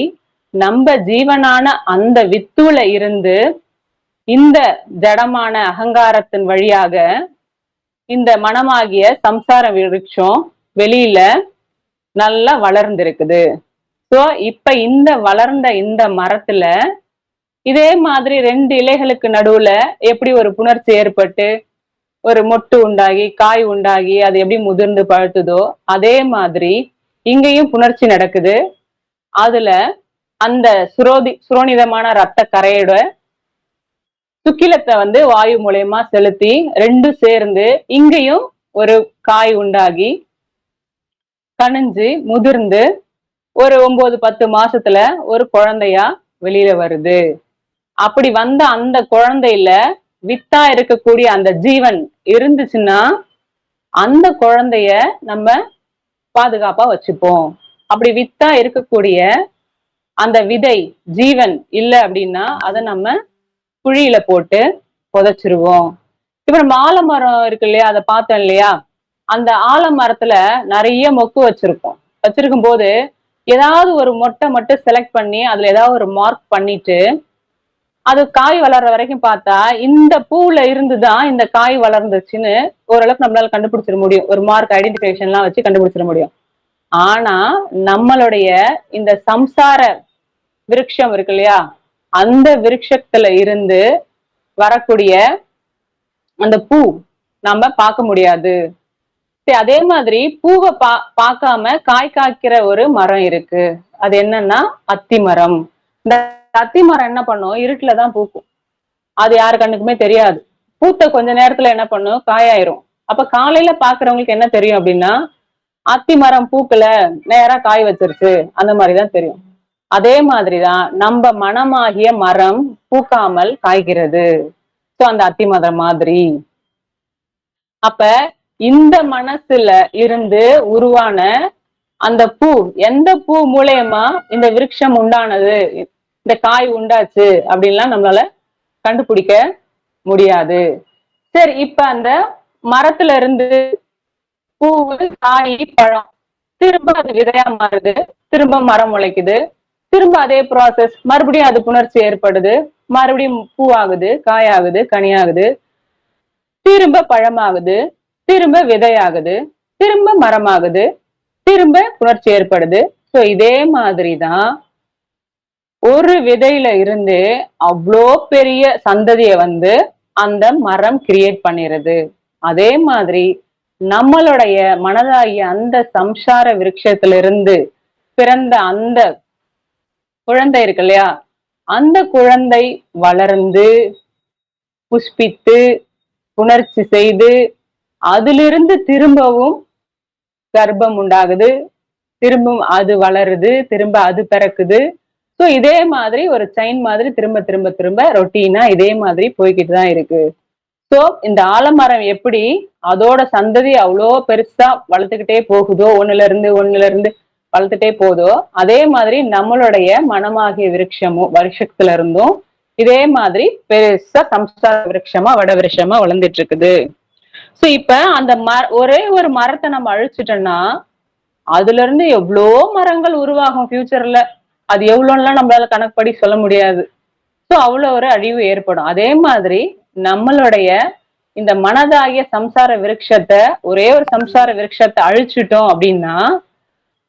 நம்ம ஜீவனான அந்த வித்துல இருந்து இந்த ஜடமான அகங்காரத்தின் வழியாக இந்த மனமாகிய சம்சார விருட்சம் வெளியில நல்லா வளர்ந்திருக்குது. சோ இப்ப இந்த வளர்ந்த இந்த மரத்துல இதே மாதிரி ரெண்டு இலைகளுக்கு நடுவுல எப்படி ஒரு புணர்ச்சி ஏற்பட்டு ஒரு மொட்டு உண்டாகி காய் உண்டாகி அது எப்படி முதிர்ந்து பழுத்துதோ அதே மாதிரி இங்கேயும் புணர்ச்சி நடக்குது. அதுல அந்த சுரோனிதமான ரத்த கரையோட சுக்கிலத்தை வந்து வாயு மூலயமா செலுத்தி ரெண்டும் சேர்ந்து இங்கேயும் ஒரு காய் உண்டாகி கனிஞ்சு முதிர்ந்து ஒரு 9-10 மாசத்துல ஒரு குழந்தையா வெளியில வருது. அப்படி வந்த அந்த குழந்தையில வித்தா இருக்கக்கூடிய அந்த ஜீவன் இருந்துச்சுன்னா அந்த குழந்தைய நம்ம பாதுகாப்பா வச்சுப்போம். அப்படி வித்தா இருக்கக்கூடிய அந்த விதை ஜீவன் இல்லை அப்படின்னா அதை நம்ம குழியில போட்டு புதைச்சிருவோம். இப்ப நம்ம ஆலமரம் இருக்கு இல்லையா, அதை பார்த்தோம் இல்லையா, அந்த ஆலமரத்துல நிறைய மொக்கு வச்சிருக்கும் போது ஏதாவது ஒரு மொட்டை மட்டும் செலக்ட் பண்ணி அதுல ஏதாவது ஒரு மார்க் பண்ணிட்டு அது காய் வளர்ற வரைக்கும் பார்த்தா இந்த பூவுல இருந்துதான் இந்த காய் வளர்ந்துச்சுன்னு ஓரளவுக்கு நம்மளால கண்டுபிடிச்சிட முடியும். ஒரு மார்க் ஐடென்டிபிகேஷன் எல்லாம் வச்சு கண்டுபிடிச்சிட முடியும். ஆனா நம்மளுடைய இந்த சம்சார விருட்சம் இருக்கு இல்லையா, அந்த விருட்சத்துல இருந்து வரக்கூடிய அந்த பூ நம்ம பார்க்க முடியாது. சரி, அதே மாதிரி பூவை பார்க்காம காய் காய்க்கிற ஒரு மரம் இருக்கு. அது என்னன்னா அத்தி மரம். இந்த அத்தி மரம் என்ன பண்ணும், இருட்டுலதான் பூக்கும். அது யாரு கண்ணுக்குமே தெரியாது. பூத்த கொஞ்ச நேரத்துல என்ன பண்ணும், காயாயிரும். அப்ப காலையில பாக்குறவங்களுக்கு என்ன தெரியும் அப்படின்னா, அத்தி மரம் பூக்கல, நேரா காய் வச்சிருச்சு, அந்த மாதிரிதான் தெரியும். அதே மாதிரிதான் நம்ம மனமாகிய மரம் பூக்காமல் காய்கிறது. சோ அந்த அத்தி மரம் மாதிரி அப்ப இந்த மனசுல இருந்து உருவான அந்த பூ, எந்த பூ மூலயமா இந்த விருட்சம் உண்டானது, இந்த காய் உண்டாச்சு அப்படின்லாம் நம்மளால கண்டுபிடிக்க முடியாது. சரி, இப்ப அந்த மரத்துல இருந்து பூவு காய் பழம் திரும்ப அது விதையா மாறுது, திரும்ப மரம் முளைக்குது, திரும்ப அதே ப்ராசஸ், மறுபடியும் அது புணர்ச்சி ஏற்படுது, மறுபடியும் பூ ஆகுது, காயாகுது, கனியாகுது, திரும்ப பழமாகுது, திரும்ப விதையாகுது, திரும்ப மரமாகுது, திரும்ப புணர்ச்சி ஏற்படுது. சோ இதே மாதிரிதான் ஒரு விதையில இருந்து அவ்வளோ பெரிய சந்ததிய வந்து அந்த மரம் கிரியேட் பண்ணிருது. அதே மாதிரி நம்மளுடைய மனதாகிய அந்த சம்சார விருட்சத்திலிருந்து பிறந்த அந்த குழந்தை இருக்கு இல்லையா, அந்த குழந்தை வளர்ந்து புஷ்பித்து புணர்ச்சி செய்து அதிலிருந்து திரும்பவும் கர்ப்பம் உண்டாகுது, திரும்பவும் அது வளருது, திரும்ப அது பிறக்குது. சோ இதே மாதிரி ஒரு செயின் மாதிரி திரும்ப திரும்ப திரும்ப ரொட்டீனா இதே மாதிரி போய்கிட்டு தான் இருக்கு. சோ இந்த ஆலமரம் எப்படி அதோட சந்ததி அவ்வளோ பெருசா வளர்த்துக்கிட்டே போகுதோ, ஒண்ணுல இருந்து வளர்த்துட்டே போதோ, அதே மாதிரி நம்மளுடைய மனமாகிய வருஷத்துல இருந்தும் இதே மாதிரி பெருசா சம்சார விருட்சமா வட விருட்சமா வளர்ந்துட்டு இருக்குது. சோ இப்ப அந்த ஒரே ஒரு மரத்தை நம்ம அழிச்சிட்டோம்னா அதுல இருந்து எவ்வளோ மரங்கள் உருவாகும் ஃபியூச்சர்ல. அது எவ்வளோலாம் நம்மளால கணக்குப்படி சொல்ல முடியாது. சோ அவ்வளவு ஒரு அழிவு ஏற்படும். அதே மாதிரி நம்மளுடைய இந்த மனதாகிய சம்சார விருட்சத்தை ஒரே ஒரு சம்சார விருட்சத்தை அழிச்சிட்டோம் அப்படின்னா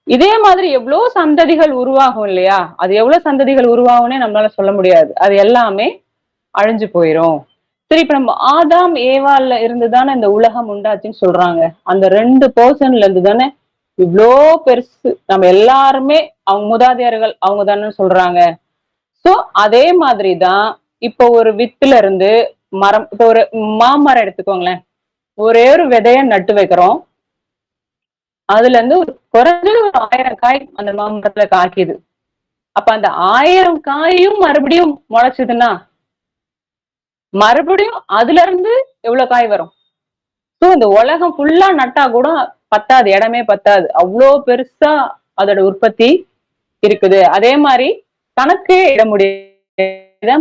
இதே மாதிரி எவ்வளவு சந்ததிகள் உருவாகும் இல்லையா? அது எவ்வளவு சந்ததிகள் உருவாகும்னே நம்மளால சொல்ல முடியாது. அது எல்லாமே அழிஞ்சு போயிரும். சரி, இப்ப நம்ம ஆதாம் ஏவாள்ல இருந்துதானே இந்த உலகம் உண்டாச்சுன்னு சொல்றாங்க. அந்த 2% இருந்து தானே இவ்வளோ பெருசு. நம்ம எல்லாருமே அவங்க மூதாதையர்கள் அவங்க தானே சொல்றாங்க. சோ அதே மாதிரிதான் இப்ப ஒரு வித்துல இருந்து மரம், இப்ப ஒரு மாமரம் எடுத்துக்கோங்களேன். ஒரே ஒரு விதைய நட்டு வைக்கிறோம். அதுல இருந்து ஒரு குறைஞ்சது ஒரு 1000 காய் அந்த மாமரத்துல காய்க்குது. அப்ப அந்த 1000 காயும் மறுபடியும் முளைச்சதுன்னா மறுபடியும் அதுல இருந்து எவ்வளவு காய் வரும்? சோ இந்த உலகம் ஃபுல்லா நட்டா கூட பத்தாது, இடமே பத்தாது. அவ்வளோ பெருசா அதோட உற்பத்தி இருக்குது. அதே மாதிரி கணக்கே இட முடியாது.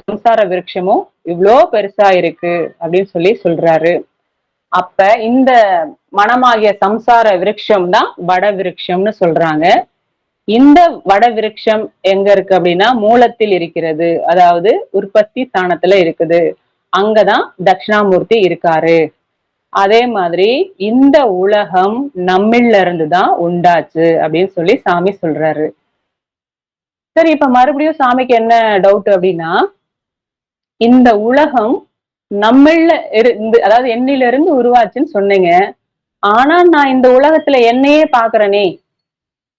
சம்சார விருட்சமும் இவ்வளோ பெருசா இருக்கு அப்படின்னு சொல்றாரு. அப்ப இந்த மனமாகிய சம்சார விருட்சம் தான் வட விருட்சம்னு சொல்றாங்க. இந்த வட விருட்சம் எங்க இருக்கு அப்படின்னா மூலத்தில் இருக்கிறது. அதாவது உற்பத்தி ஸ்தானத்துல இருக்குது. அங்கதான் தட்சிணாமூர்த்தி இருக்காரு. அதே மாதிரி இந்த உலகம் நம்மில இருந்துதான் உண்டாச்சு அப்படின்னு சாமி சொல்றாரு. சரி, இப்ப மறுபடியும் சாமிக்கு என்ன டவுட் அப்படின்னா, இந்த உலகம் நம்மள இருந்து, அதாவது என்னில இருந்து உருவாச்சுன்னு சொன்னீங்க. ஆனா நான் இந்த உலகத்துல என்னையே பாக்குறேனே,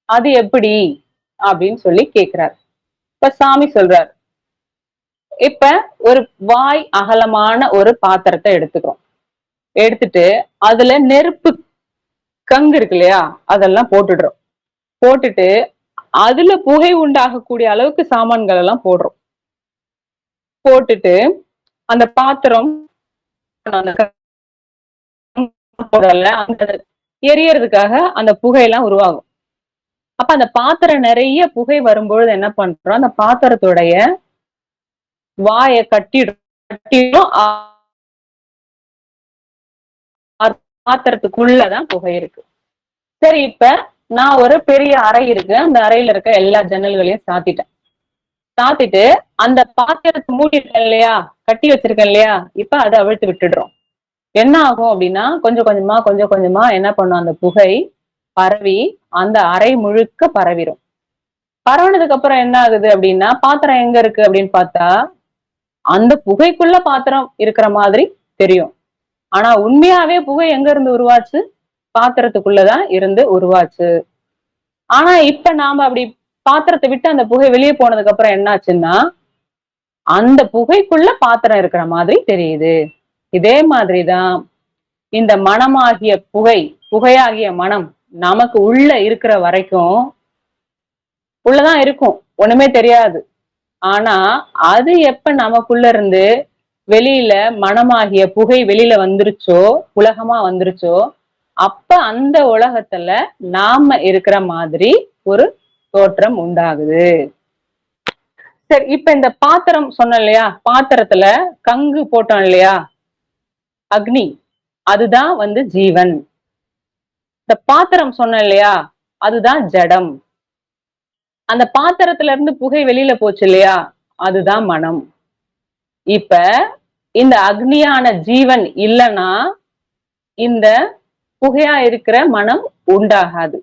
அது எப்படி அப்படின்னு கேக்குறாரு. இப்ப சாமி சொல்றாரு, இப்ப ஒரு வாய் அகலமான ஒரு பாத்திரத்தை எடுத்துக்கிறோம். எடுத்துட்டு அதுல நெருப்பு கங்கு இருக்கு இல்லையா, அதெல்லாம் போட்டுடுறோம். போட்டுட்டு அதுல புகை உண்டாகக்கூடிய அளவுக்கு சாமான்கள் எல்லாம் போடுறோம். போட்டுட்டு அந்த பாத்திரம் எரியறதுக்காக அந்த புகையெல்லாம் உருவாகும். அப்ப அந்த பாத்திரம் நிறைய புகை வரும்பொழுது என்ன பண்றோம், அந்த பாத்திரத்துடைய வாயை கட்டிடும். பாத்திரத்துக்குள்ளதான் புகை இருக்கு. சரி, இப்ப நான் ஒரு பெரிய அறை இருக்கு. அந்த அறையில இருக்க எல்லா ஜன்னல்களையும் சாத்திட்டு அந்த பாத்திரத்தை மூடிருக்கேன் இல்லையா, கட்டி வச்சிருக்கேன் இல்லையா, இப்ப அதை அவிழ்த்து விட்டுடுறோம். என்ன ஆகும் அப்படின்னா கொஞ்சம் கொஞ்சமா என்ன பண்ணும், அந்த புகை பரவி அந்த அறை முழுக்க பரவிடும். பரவினதுக்கு அப்புறம் என்ன ஆகுது அப்படின்னா, பாத்திரம் எங்க இருக்கு அப்படின்னு பார்த்தா அந்த புகைக்குள்ள பாத்திரம் இருக்கிற மாதிரி தெரியும். ஆனா உண்மையாவே புகை எங்க இருந்து உருவாச்சு? பாத்திரத்துக்குள்ளதான் இருந்து உருவாச்சு. ஆனா இப்ப நாம அப்படி பாத்திரத்தை விட்டு அந்த புகை வெளியே போனதுக்கு அப்புறம் என்னாச்சுன்னா அந்த புகைக்குள்ள பாத்திரம் இருக்கிற மாதிரி தெரியுது. இதே மாதிரிதான் இந்த மனமாகிய புகையாகிய மனம் நமக்கு உள்ள இருக்கிற வரைக்கும் உள்ளதான் இருக்கும், ஒண்ணுமே தெரியாது. ஆனா அது எப்ப நமக்குள்ள இருந்து வெளியில மனமாகிய புகை வெளியில வந்துருச்சோ, உலகமா வந்துருச்சோ, அப்ப அந்த உலகத்துல நாம இருக்கிற மாதிரி ஒரு தோற்றம் உண்டாகுது. சரி, இப்ப இந்த பாத்திரம் சொன்னோம் இல்லையா, பாத்திரத்துல கங்கு போட்டோம் இல்லையா, அக்னி, அதுதான் ஜீவன். இந்த பாத்திரம் சொன்ன இல்லையா, அதுதான் ஜடம். அந்த பாத்திரத்துல இருந்து புகை வெளியில போச்சு இல்லையா, அதுதான் மனம். இப்ப இந்த அக்னியான ஜீவன் இல்லைன்னா இந்த புகையா இருக்கிற மனம் உண்டாகாது.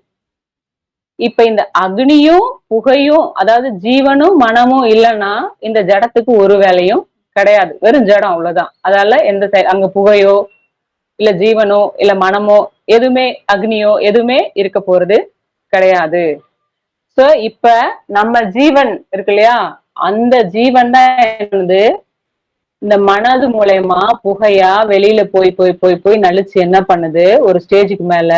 இப்ப இந்த அக்னியும் புகையும், அதாவது ஜீவனும் மனமும் இல்லைன்னா இந்த ஜடத்துக்கு ஒரு வேலையும் கிடையாது, வெறும் ஜடம், அவ்வளவுதான். அதால அங்க புகையோ இல்ல ஜீவனோ இல்ல மனமோ எதுவுமே, அக்னியோ எதுவுமே இருக்க போறது கிடையாது. சோ இப்ப நம்ம ஜீவன் இருக்கு இல்லையா, அந்த ஜீவன் தான் என்னது, இந்த மனது மூலயமா புகையா வெளியில போய் போய் போய் போய் நலிச்சு என்ன பண்ணுது, ஒரு ஸ்டேஜுக்கு மேல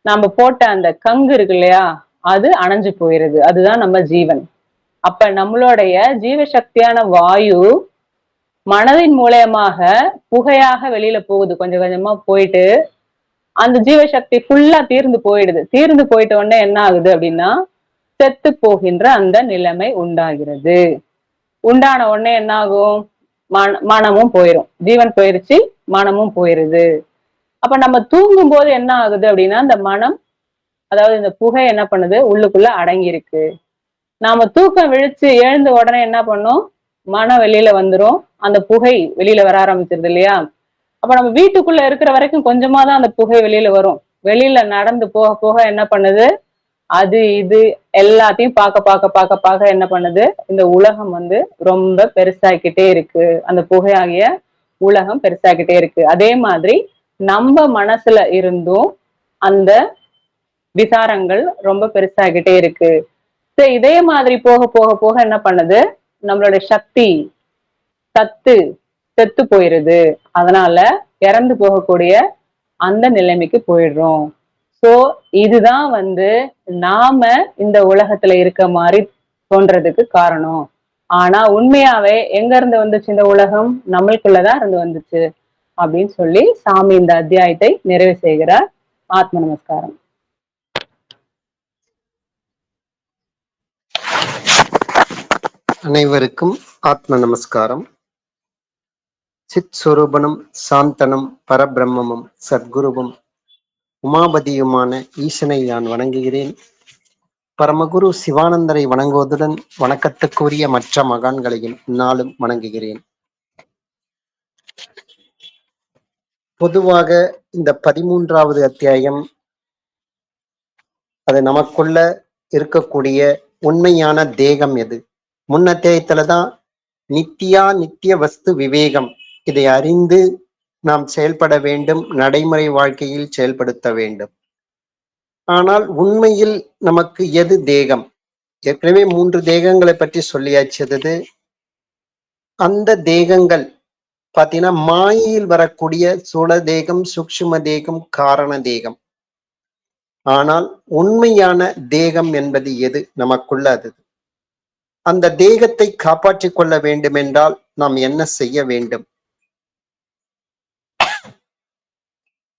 நம்ம போட்ட அந்த கங்கு இருக்கு இல்லையா, அது அணைஞ்சு போயிருது. அதுதான் நம்ம ஜீவன். அப்ப நம்மளுடைய ஜீவசக்தியான வாயு மனதின் மூலயமாக புகையாக வெளியில போகுது. கொஞ்சம் கொஞ்சமா போயிட்டு அந்த ஜீவசக்தி ஃபுல்லா தீர்ந்து போயிடுது. தீர்ந்து போயிட்ட உடனே என்ன ஆகுது அப்படின்னா, செத்து போகின்ற அந்த நிலைமை உண்டாகிறது. உண்டான உடனே என்ன ஆகும், மனமும் போயிரும். ஜீவன் போயிருச்சு, மனமும் போயிருது. அப்ப நம்ம தூங்கும் போது என்ன ஆகுது அப்படின்னா, இந்த மனம், அதாவது இந்த புகை என்ன பண்ணுது, உள்ளுக்குள்ள அடங்கி இருக்கு. நாம தூக்கம் விழிச்சு எழுந்த உடனே என்ன பண்ணும், மனம் வெளியில வந்துரும். அந்த புகை வெளியில வர ஆரம்பிச்சிருது இல்லையா. அப்ப நம்ம வீட்டுக்குள்ள இருக்கிற வரைக்கும் கொஞ்சமா தான் அந்த புகை வெளியில வரும். வெளியில நடந்து போக போக என்ன பண்ணுது, அது இது எல்லாத்தையும் பார்க்க பார்க்க பார்க்க பார்க்க என்ன பண்ணுது, இந்த உலகம் வந்து ரொம்ப பெருசாக்கிட்டே இருக்கு. அந்த புகையாகிய உலகம் பெருசாக்கிட்டே இருக்கு. அதே மாதிரி நம்ம மனசுல இருந்தும் அந்த விசாரங்கள் ரொம்ப பெருசாகிட்டே இருக்கு. இதே மாதிரி போக போக போக என்ன பண்ணுது, நம்மளுடைய சக்தி சத்து செத்து போயிருது. அதனால இறந்து போகக்கூடிய அந்த நிலைமைக்கு போயிடுறோம். சோ இதுதான் வந்து நாம இந்த உலகத்துல இருக்க மாதிரி தோன்றதுக்கு காரணம். ஆனா உண்மையாவே எங்க இருந்து வந்துச்சு இந்த உலகம், நம்மளுக்குள்ளதான் இருந்து வந்துச்சு அப்படின்னு சொல்லி சாமி இந்த அத்தியாயத்தை நிறைவு செய்கிறார். ஆத்ம நமஸ்காரம். அனைவருக்கும் ஆத்ம நமஸ்காரம். சித் சொரூபனும் சாந்தனும் பரபிரம்மமும் சத்குருவும் உமாபதியுமான ஈசனை நான் வணங்குகிறேன். பரமகுரு சிவானந்தரை வணங்குவதுடன் வணக்கத்துக்குரிய மற்ற மகான்களையும் நாளும் வணங்குகிறேன். பொதுவாக இந்த 13வது அத்தியாயம் அது நமக்குள்ள இருக்கக்கூடிய உண்மையான தேகம் எது. முன் அத்தியாயத்துலதான் நித்திய வஸ்து விவேகம், இதை அறிந்து நாம் செயல்பட வேண்டும், நடைமுறை வாழ்க்கையில் செயல்படுத்த வேண்டும். ஆனால் உண்மையில் நமக்கு எது தேகம்? ஏற்கனவே 3 தேகங்களை பற்றி சொல்லியாச்சது. அந்த தேகங்கள் பார்த்தீங்கன்னா மாயையில் வரக்கூடிய சூழ தேகம், சூக்ஷ்ம தேகம், காரண தேகம். ஆனால் உண்மையான தேகம் என்பது எது? நமக்குள்ள அது. அந்த தேகத்தை காப்பாற்றிக் கொள்ள வேண்டும் என்றால் நாம் என்ன செய்ய வேண்டும்?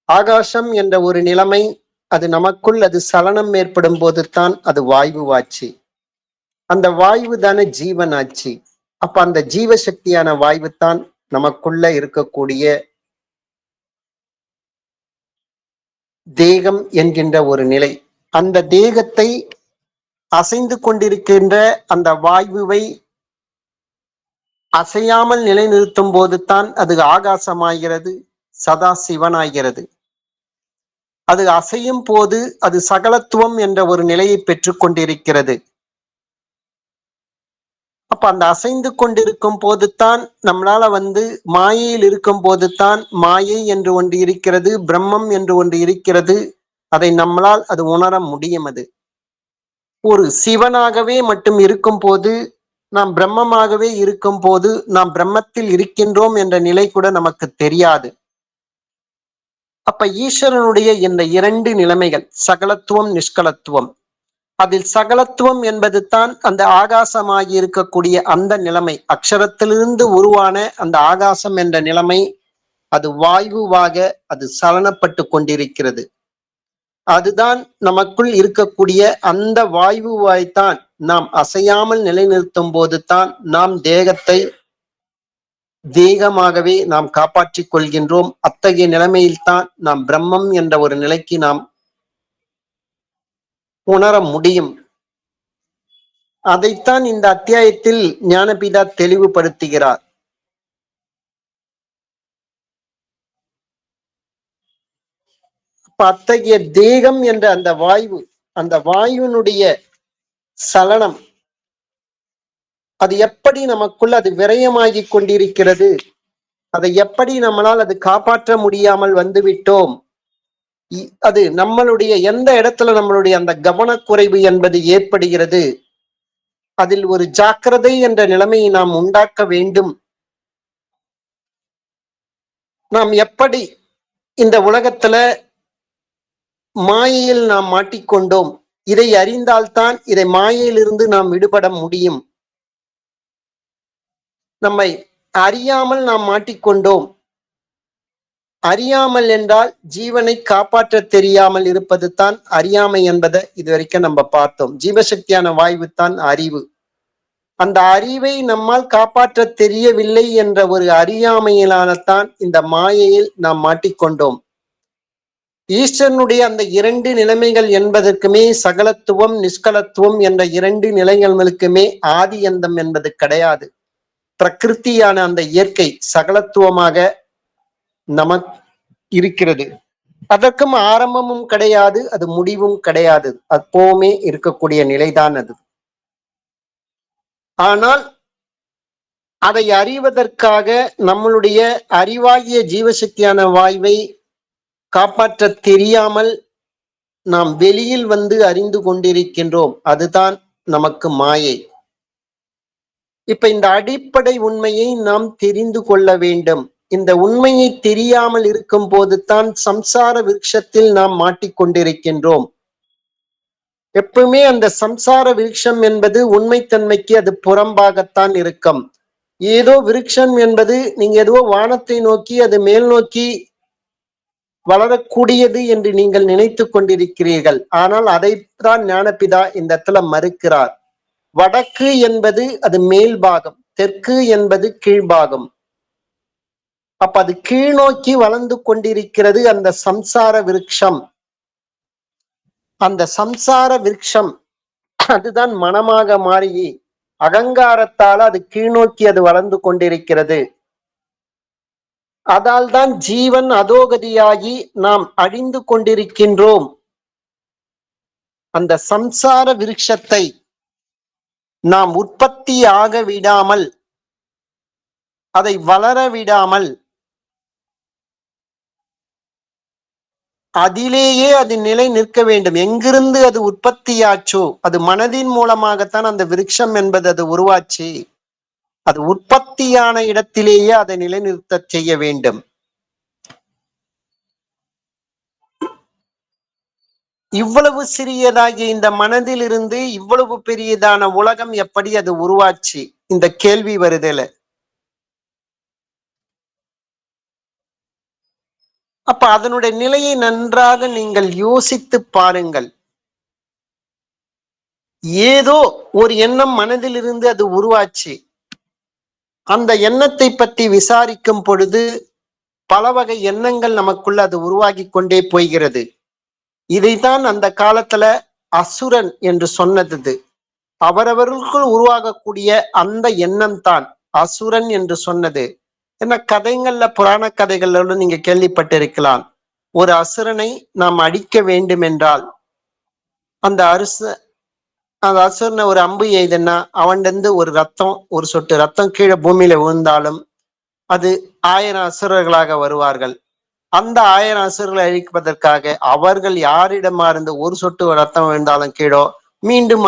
ஆகாசம் என்ற ஒரு நிலைமை, அது நமக்குள் அது சலனம் ஏற்படும் போது தான் அது வாயுவாச்சு. அந்த வாயு தானே ஜீவனாச்சு. அப்ப அந்த ஜீவசக்தியான வாயு தான் நமக்குள்ள இருக்கக்கூடிய தேகம் என்கின்ற ஒரு நிலை. அந்த தேகத்தை அசைந்து கொண்டிருக்கின்ற அந்த வாயுவை அசையாமல் நிலைநிறுத்தும் போது தான் அது ஆகாசமாகிறது, சதா சிவனாகிறது. அது அசையும் போது அது சகலத்துவம் என்ற ஒரு நிலையை பெற்றுக் கொண்டிருக்கிறது. அப்ப அந்த அசைந்து கொண்டிருக்கும் போது தான் நம்மளால மாயையில் இருக்கும் போது தான் மாயை என்று ஒன்று இருக்கிறது, பிரம்மம் என்று ஒன்று இருக்கிறது. அதை நம்மளால் அது உணர முடியும். அது ஒரு சிவனாகவே மட்டும் இருக்கும் போது, நாம் பிரம்மமாகவே இருக்கும் போது, நாம் பிரம்மத்தில் இருக்கின்றோம் என்ற நிலை கூட நமக்கு தெரியாது. அப்ப ஈஸ்வரனுடைய இந்த 2 நிலைமைகள், சகலத்துவம், நிஷ்கலத்துவம், அதில் சகலத்துவம் என்பது தான் அந்த ஆகாசமாகி இருக்கக்கூடிய அந்த நிலைமை. அக்ஷரத்திலிருந்து உருவான அந்த ஆகாசம் என்ற நிலைமை, அது வாயுவாக அது சலனப்பட்டு கொண்டிருக்கிறது. அதுதான் நமக்குள் இருக்கக்கூடிய அந்த வாயுவாய்த்தான் நாம் அசையாமல் நிலைநிறுத்தும் போது தான் நாம் தேகத்தை தேகமாகவே நாம் காப்பாற்றிக் கொள்கின்றோம். அத்தகைய நிலைமையில்தான் நாம் பிரம்மம் என்ற ஒரு நிலைக்கு நாம் உணர முடியும். அதைத்தான் இந்த அத்தியாயத்தில் ஞானபீடா தெளிவுபடுத்துகிறார். அத்தகைய தேகம் என்ற அந்த வாயு, அந்த வாயுனுடைய சலனம், அது எப்படி நமக்குள்ள அது விரயமாகி கொண்டிருக்கிறது, அதை எப்படி நம்மளால் அது காப்பாற்ற முடியாமல் வந்துவிட்டோம், அது நம்மளுடைய எந்த இடத்துல நம்மளுடைய அந்த கவனக்குறைவு என்பது ஏற்படுகிறது, அதில் ஒரு ஜாக்கிரதை என்ற நிலைமையை நாம் உண்டாக்க வேண்டும். நாம் எப்படி இந்த உலகத்துல மாயையில் நாம் மாட்டிக்கொண்டோம், இதை அறிந்தால்தான் இதை மாயையிலிருந்து நாம் விடுபட முடியும். நம்மை அறியாமல் நாம் மாட்டிக்கொண்டோம். அறியாமல் என்றால் ஜீவனை காப்பாற்ற தெரியாமல் இருப்பது தான் அறியாமை என்பதை இதுவரைக்கும் நம்ம பார்த்தோம். ஜீவசக்தியான வாயு தான் அறிவு. அந்த அறிவை நம்மால் காப்பாற்ற தெரியவில்லை என்ற ஒரு அறியாமையிலானதான் இந்த மாயையில் நாம் மாட்டிக்கொண்டோம். ஈஸ்வரனுடைய அந்த இரண்டு நிலைமைகள் என்பதற்குமே சகலத்துவம் நிஷ்கலத்துவம் என்ற இரண்டு நிலைகளுக்குமே ஆதி அந்தம் என்பது கிடையாது. பிரகிருத்தியான அந்த இயற்கை சகலத்துவமாக நமக்கு இருக்கிறது. அதற்கும் ஆரம்பமும் கிடையாது, அது முடிவும் கிடையாது. அப்போவுமே இருக்கக்கூடிய நிலைதான் அது. ஆனால் அதை அறிவதற்காக நம்மளுடைய அறிவாகிய ஜீவசக்தியான வாயுவை காப்பாற்ற தெரியாமல் நாம் வெளியில் வந்து அறிந்து கொண்டிருக்கின்றோம். அதுதான் நமக்கு மாயை. இப்ப இந்த அடிப்படை உண்மையை நாம் தெரிந்து கொள்ள வேண்டும். இந்த உண்மையை தெரியாமல் இருக்கும் போதுதான் சம்சார விருட்சத்தில் நாம் மாட்டிக்கொண்டிருக்கின்றோம். எப்பவுமே அந்த சம்சார விருட்சம் என்பது உண்மைத்தன்மைக்கு அது புறம்பாகத்தான் இருக்கும். ஏதோ விருட்சம் என்பது நீங்க ஏதோ வானத்தை நோக்கி அது மேல் நோக்கி வளரக்கூடியது என்று நீங்கள் நினைத்து கொண்டிருக்கிறீர்கள். ஆனால் அதைத்தான் ஞானபிதா இந்த இடத்துல மறுக்கிறார். வடக்கு என்பது அது மேல் பாகம், தெற்கு என்பது கீழ்பாகம். அப்ப அது கீழ் நோக்கி வளர்ந்து கொண்டிருக்கிறது அந்த சம்சார விருட்சம். அந்த சம்சார விருட்சம் அதுதான் மனமாக மாறி அகங்காரத்தால அது கீழ்நோக்கி அது வளர்ந்து கொண்டிருக்கிறது. அதால் தான் ஜீவன் அதோகதியாகி நாம் அழிந்து கொண்டிருக்கின்றோம். அந்த சம்சார விருட்சத்தை நாம் உற்பத்தி ஆக விடாமல், அதை வளர விடாமல், அதிலேயே அது நிலை நிற்க வேண்டும். எங்கிருந்து அது உற்பத்தியாச்சோ அது மனதின் மூலமாகத்தான் அந்த விருட்சம் என்பது அது உருவாச்சு. அது உற்பத்தியான இடத்திலேயே அதை நிலைநிறுத்த செய்ய வேண்டும். இவ்வளவு சிறியதாகிய இந்த மனதில் இருந்து இவ்வளவு பெரியதான உலகம் எப்படி அது உருவாச்சு? இந்த கேள்வி வருதல. அப்ப அதனுடைய நிலையை நன்றாக நீங்கள் யோசித்து பாருங்கள். ஏதோ ஒரு எண்ணம் மனதில் இருந்து அது உருவாச்சு. அந்த எண்ணத்தை பற்றி விசாரிக்கும் பொழுது பல வகை எண்ணங்கள் நமக்குள்ள அது உருவாகி கொண்டே போகிறது. இதைத்தான் அந்த காலத்துல அசுரன் என்று சொன்னது. அவரவர்களுக்குள் உருவாகக்கூடிய அந்த எண்ணம் தான் அசுரன் என்று சொன்னது. என்ன கதைகள்ல, புராண கதைகள்ல நீங்க கேள்விப்பட்டிருக்கலாம். ஒரு அசுரனை நாம் அடிக்க வேண்டும் என்றால் அந்த அசுரனை ஒரு அம்பு எய்துன்னா அவன்கிட்ட ஒரு ரத்தம், ஒரு சொட்டு ரத்தம் கீழே பூமியில விழுந்தாலும் அது 1000 அசுரர்களாக வருவார்கள். அந்த 1000 அசுரர்களை அழிப்பதற்காக அவர்கள் யாரிடமா இருந்து ஒரு சொட்டு ரத்தம் விழுந்தாலும் கீழோ மீண்டும்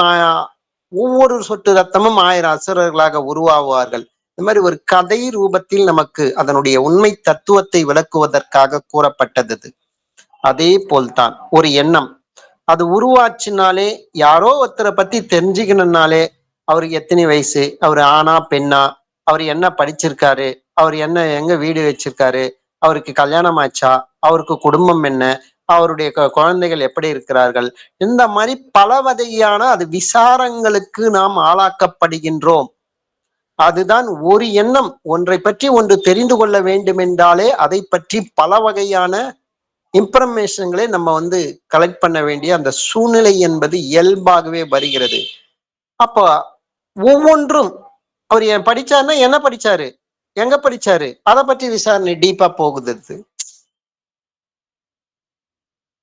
ஒவ்வொரு சொட்டு ரத்தமும் 1000 அசுரர்களாக உருவாகுவார்கள். இந்த மாதிரி ஒரு கதை ரூபத்தில் நமக்கு அதனுடைய உண்மை தத்துவத்தை விளக்குவதற்காக கூறப்பட்டது. அதே போல்தான் ஒரு எண்ணம் அது உருவாச்சுனாலே, யாரோ ஒருத்தரை பத்தி தெரிஞ்சுக்கணும்னாலே அவருக்கு எத்தனை வயசு, அவர் ஆணா பெண்ணா, அவர் என்ன படிச்சிருக்காரு, அவர் என்ன எங்க வீடு வச்சிருக்காரு, அவருக்கு கல்யாணம் ஆச்சா, அவருக்கு குடும்பம் என்ன, அவருடைய குழந்தைகள் எப்படி இருக்கிறார்கள், இந்த மாதிரி பல வகையான அது விசாரங்களுக்கு நாம் ஆளாக்கப்படுகின்றோம். அதுதான் ஒரு எண்ணம். ஒன்றை பற்றி ஒன்று தெரிந்து கொள்ள வேண்டும் என்றாலே அதை பற்றி பல வகையான இன்ஃபர்மேஷன்களை நம்ம கலெக்ட் பண்ண வேண்டிய அந்த சூழ்நிலை என்பது இயல்பாகவே வருகிறது. அப்போ ஒவ்வொன்றும் அவர் படிச்சாருன்னா என்ன படிச்சாரு, எங்க படிச்சாரு, அதை பற்றி விசாரணை டீப்பா போகுது.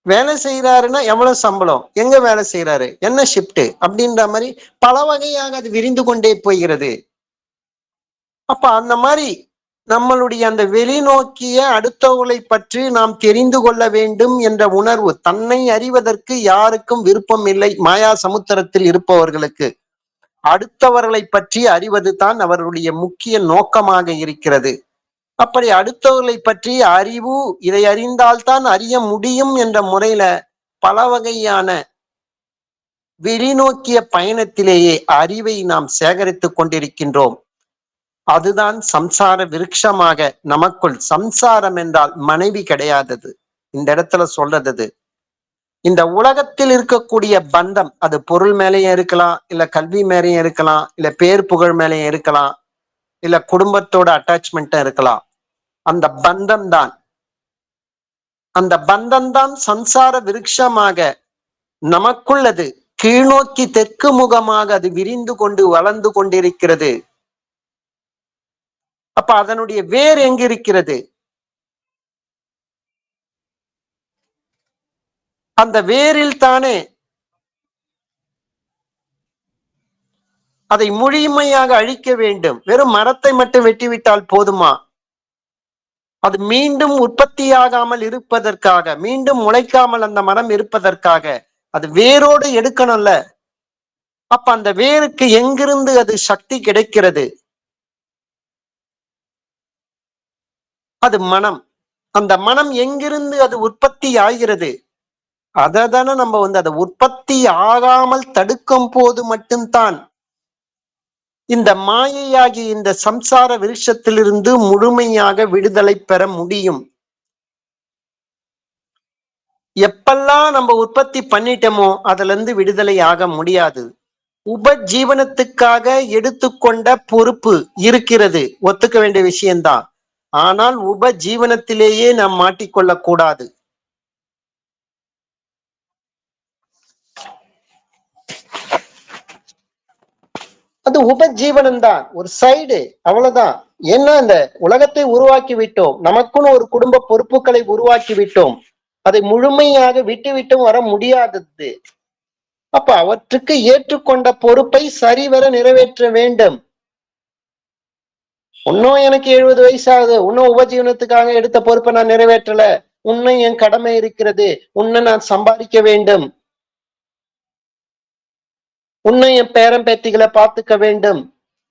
வேலை செய்யறாருன்னா எவ்வளவு சம்பளம், எங்க வேலை செய்யறாரு, என்ன ஷிப்ட் அப்படின்ற மாதிரி பல வகையாக அது விரிந்து கொண்டே போகிறது. அப்ப அந்த மாதிரி நம்மளுடைய அந்த வெளிநோக்கிய அடுத்தவர்களை பற்றி நாம் தெரிந்து கொள்ள வேண்டும் என்ற உணர்வு, தன்னை அறிவதற்கு யாருக்கும் விருப்பம் இல்லை மாயா சமுத்திரத்தில் இருப்பவர்களுக்கு. அடுத்தவர்களை பற்றி அறிவது தான் அவருடைய முக்கிய நோக்கமாக இருக்கிறது. அப்படி அடுத்தவர்களை பற்றி அறிவு, இதை அறிந்தால்தான் அறிய முடியும் என்ற முறையில பல வகையான வெளிநோக்கிய பயணத்திலேயே அறிவை நாம் சேகரித்துக் கொண்டிருக்கின்றோம். அதுதான் சம்சார விருட்சமாக நமக்குள். சம்சாரம் என்றால் மனைவி கிடையாதது. இந்த இடத்துல சொல்றது, இந்த உலகத்தில் இருக்கக்கூடிய பந்தம், அது பொருள் மேலேயும் இருக்கலாம், இல்ல கல்வி மேலேயும் இருக்கலாம், இல்ல பேர் புகழ் மேலேயும் இருக்கலாம், இல்ல குடும்பத்தோட அட்டாச்மெண்ட்டும் இருக்கலாம். அந்த பந்தம் தான், அந்த பந்தம்தான் சம்சார விருட்சமாக நமக்குள்ளது. கீழ்நோக்கி தெற்கு முகமாக அது விரிந்து கொண்டு வளர்ந்து கொண்டிருக்கிறது. அப்ப அதனுடைய வேர் எங்க இருக்கிறது? அந்த வேரில் தானே அதை முழுமையாக அழிக்க வேண்டும். வெறும் மரத்தை மட்டும் வெட்டிவிட்டால் போதுமா? அது மீண்டும் உற்பத்தியாகாமல் இருப்பதற்காக, மீண்டும் முளைக்காமல் அந்த மரம் இருப்பதற்காக அது வேரோடு எடுக்கணும்ல. அப்ப அந்த வேருக்கு எங்கிருந்து அது சக்தி கிடைக்கிறது? அது மனம். அந்த மனம் எங்கிருந்து அது உற்பத்தி ஆகிறது? அதை தானே நம்ம அதை உற்பத்தி ஆகாமல் தடுக்கும் போது மட்டும்தான் இந்த மாயையாகி இந்த சம்சார விருட்சத்திலிருந்து முழுமையாக விடுதலை பெற முடியும். எப்பெல்லாம் நம்ம உற்பத்தி பண்ணிட்டோமோ அதுல இருந்து விடுதலை ஆக முடியாது. உபஜீவனத்துக்காக எடுத்துக்கொண்ட பொறுப்பு இருக்கிறது, ஒத்துக்க வேண்டிய விஷயம்தான். ஆனால் உபஜீவனத்திலேயே நாம் மாட்டிக்கொள்ள கூடாது. அது உபஜீவனம் தான், ஒரு சைடு, அவ்வளவுதான். ஏன்னா இந்த உலகத்தை உருவாக்கி விட்டோம், நமக்குன்னு ஒரு குடும்ப பொறுப்புகளை உருவாக்கி விட்டோம், அதை முழுமையாக விட்டுவிட்டும் வர முடியாதது. அப்ப அவற்றுக்கு ஏற்றுக்கொண்ட பொறுப்பை சரிவர நிறைவேற்ற வேண்டும். இன்னும் எனக்கு 70 வயசு ஆகுது, இன்னும் உபஜீவனத்துக்காக எடுத்த பொறுப்பை நான் நிறைவேற்றல, இன்னும் என் கடமை இருக்கிறது, இன்னும் நான் சம்பாதிக்க வேண்டும், இன்னும் என் பேரன் பேத்திகளை பார்த்துக்க வேண்டும்,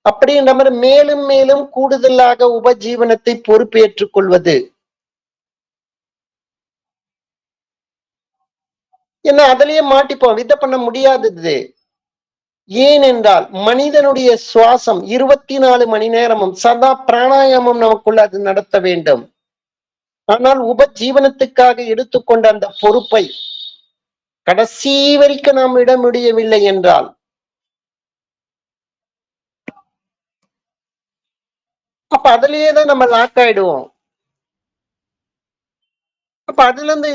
அப்படின்ற மாதிரி மேலும் மேலும் கூடுதலாக உபஜீவனத்தை பொறுப்பேற்றுக் கொள்வது. ஏன்னா அதுலயே மாட்டிப்போம், வித பண்ண முடியாதது. ஏனென்றால் மனிதனுடைய சுவாசம் 24 மணி நேரமும் சதா பிராணாயாமம் நமக்குள்ள அது நடத்த வேண்டும். ஆனால் உபஜீவனத்துக்காக எடுத்துக்கொண்ட அந்த பொறுப்பை கடைசி வரைக்கும் நாம் விட முடியவில்லை என்றால் அப்ப அதுலயேதான் நம்ம லாக் ஆயிடுவோம். அப்ப அதுல இருந்து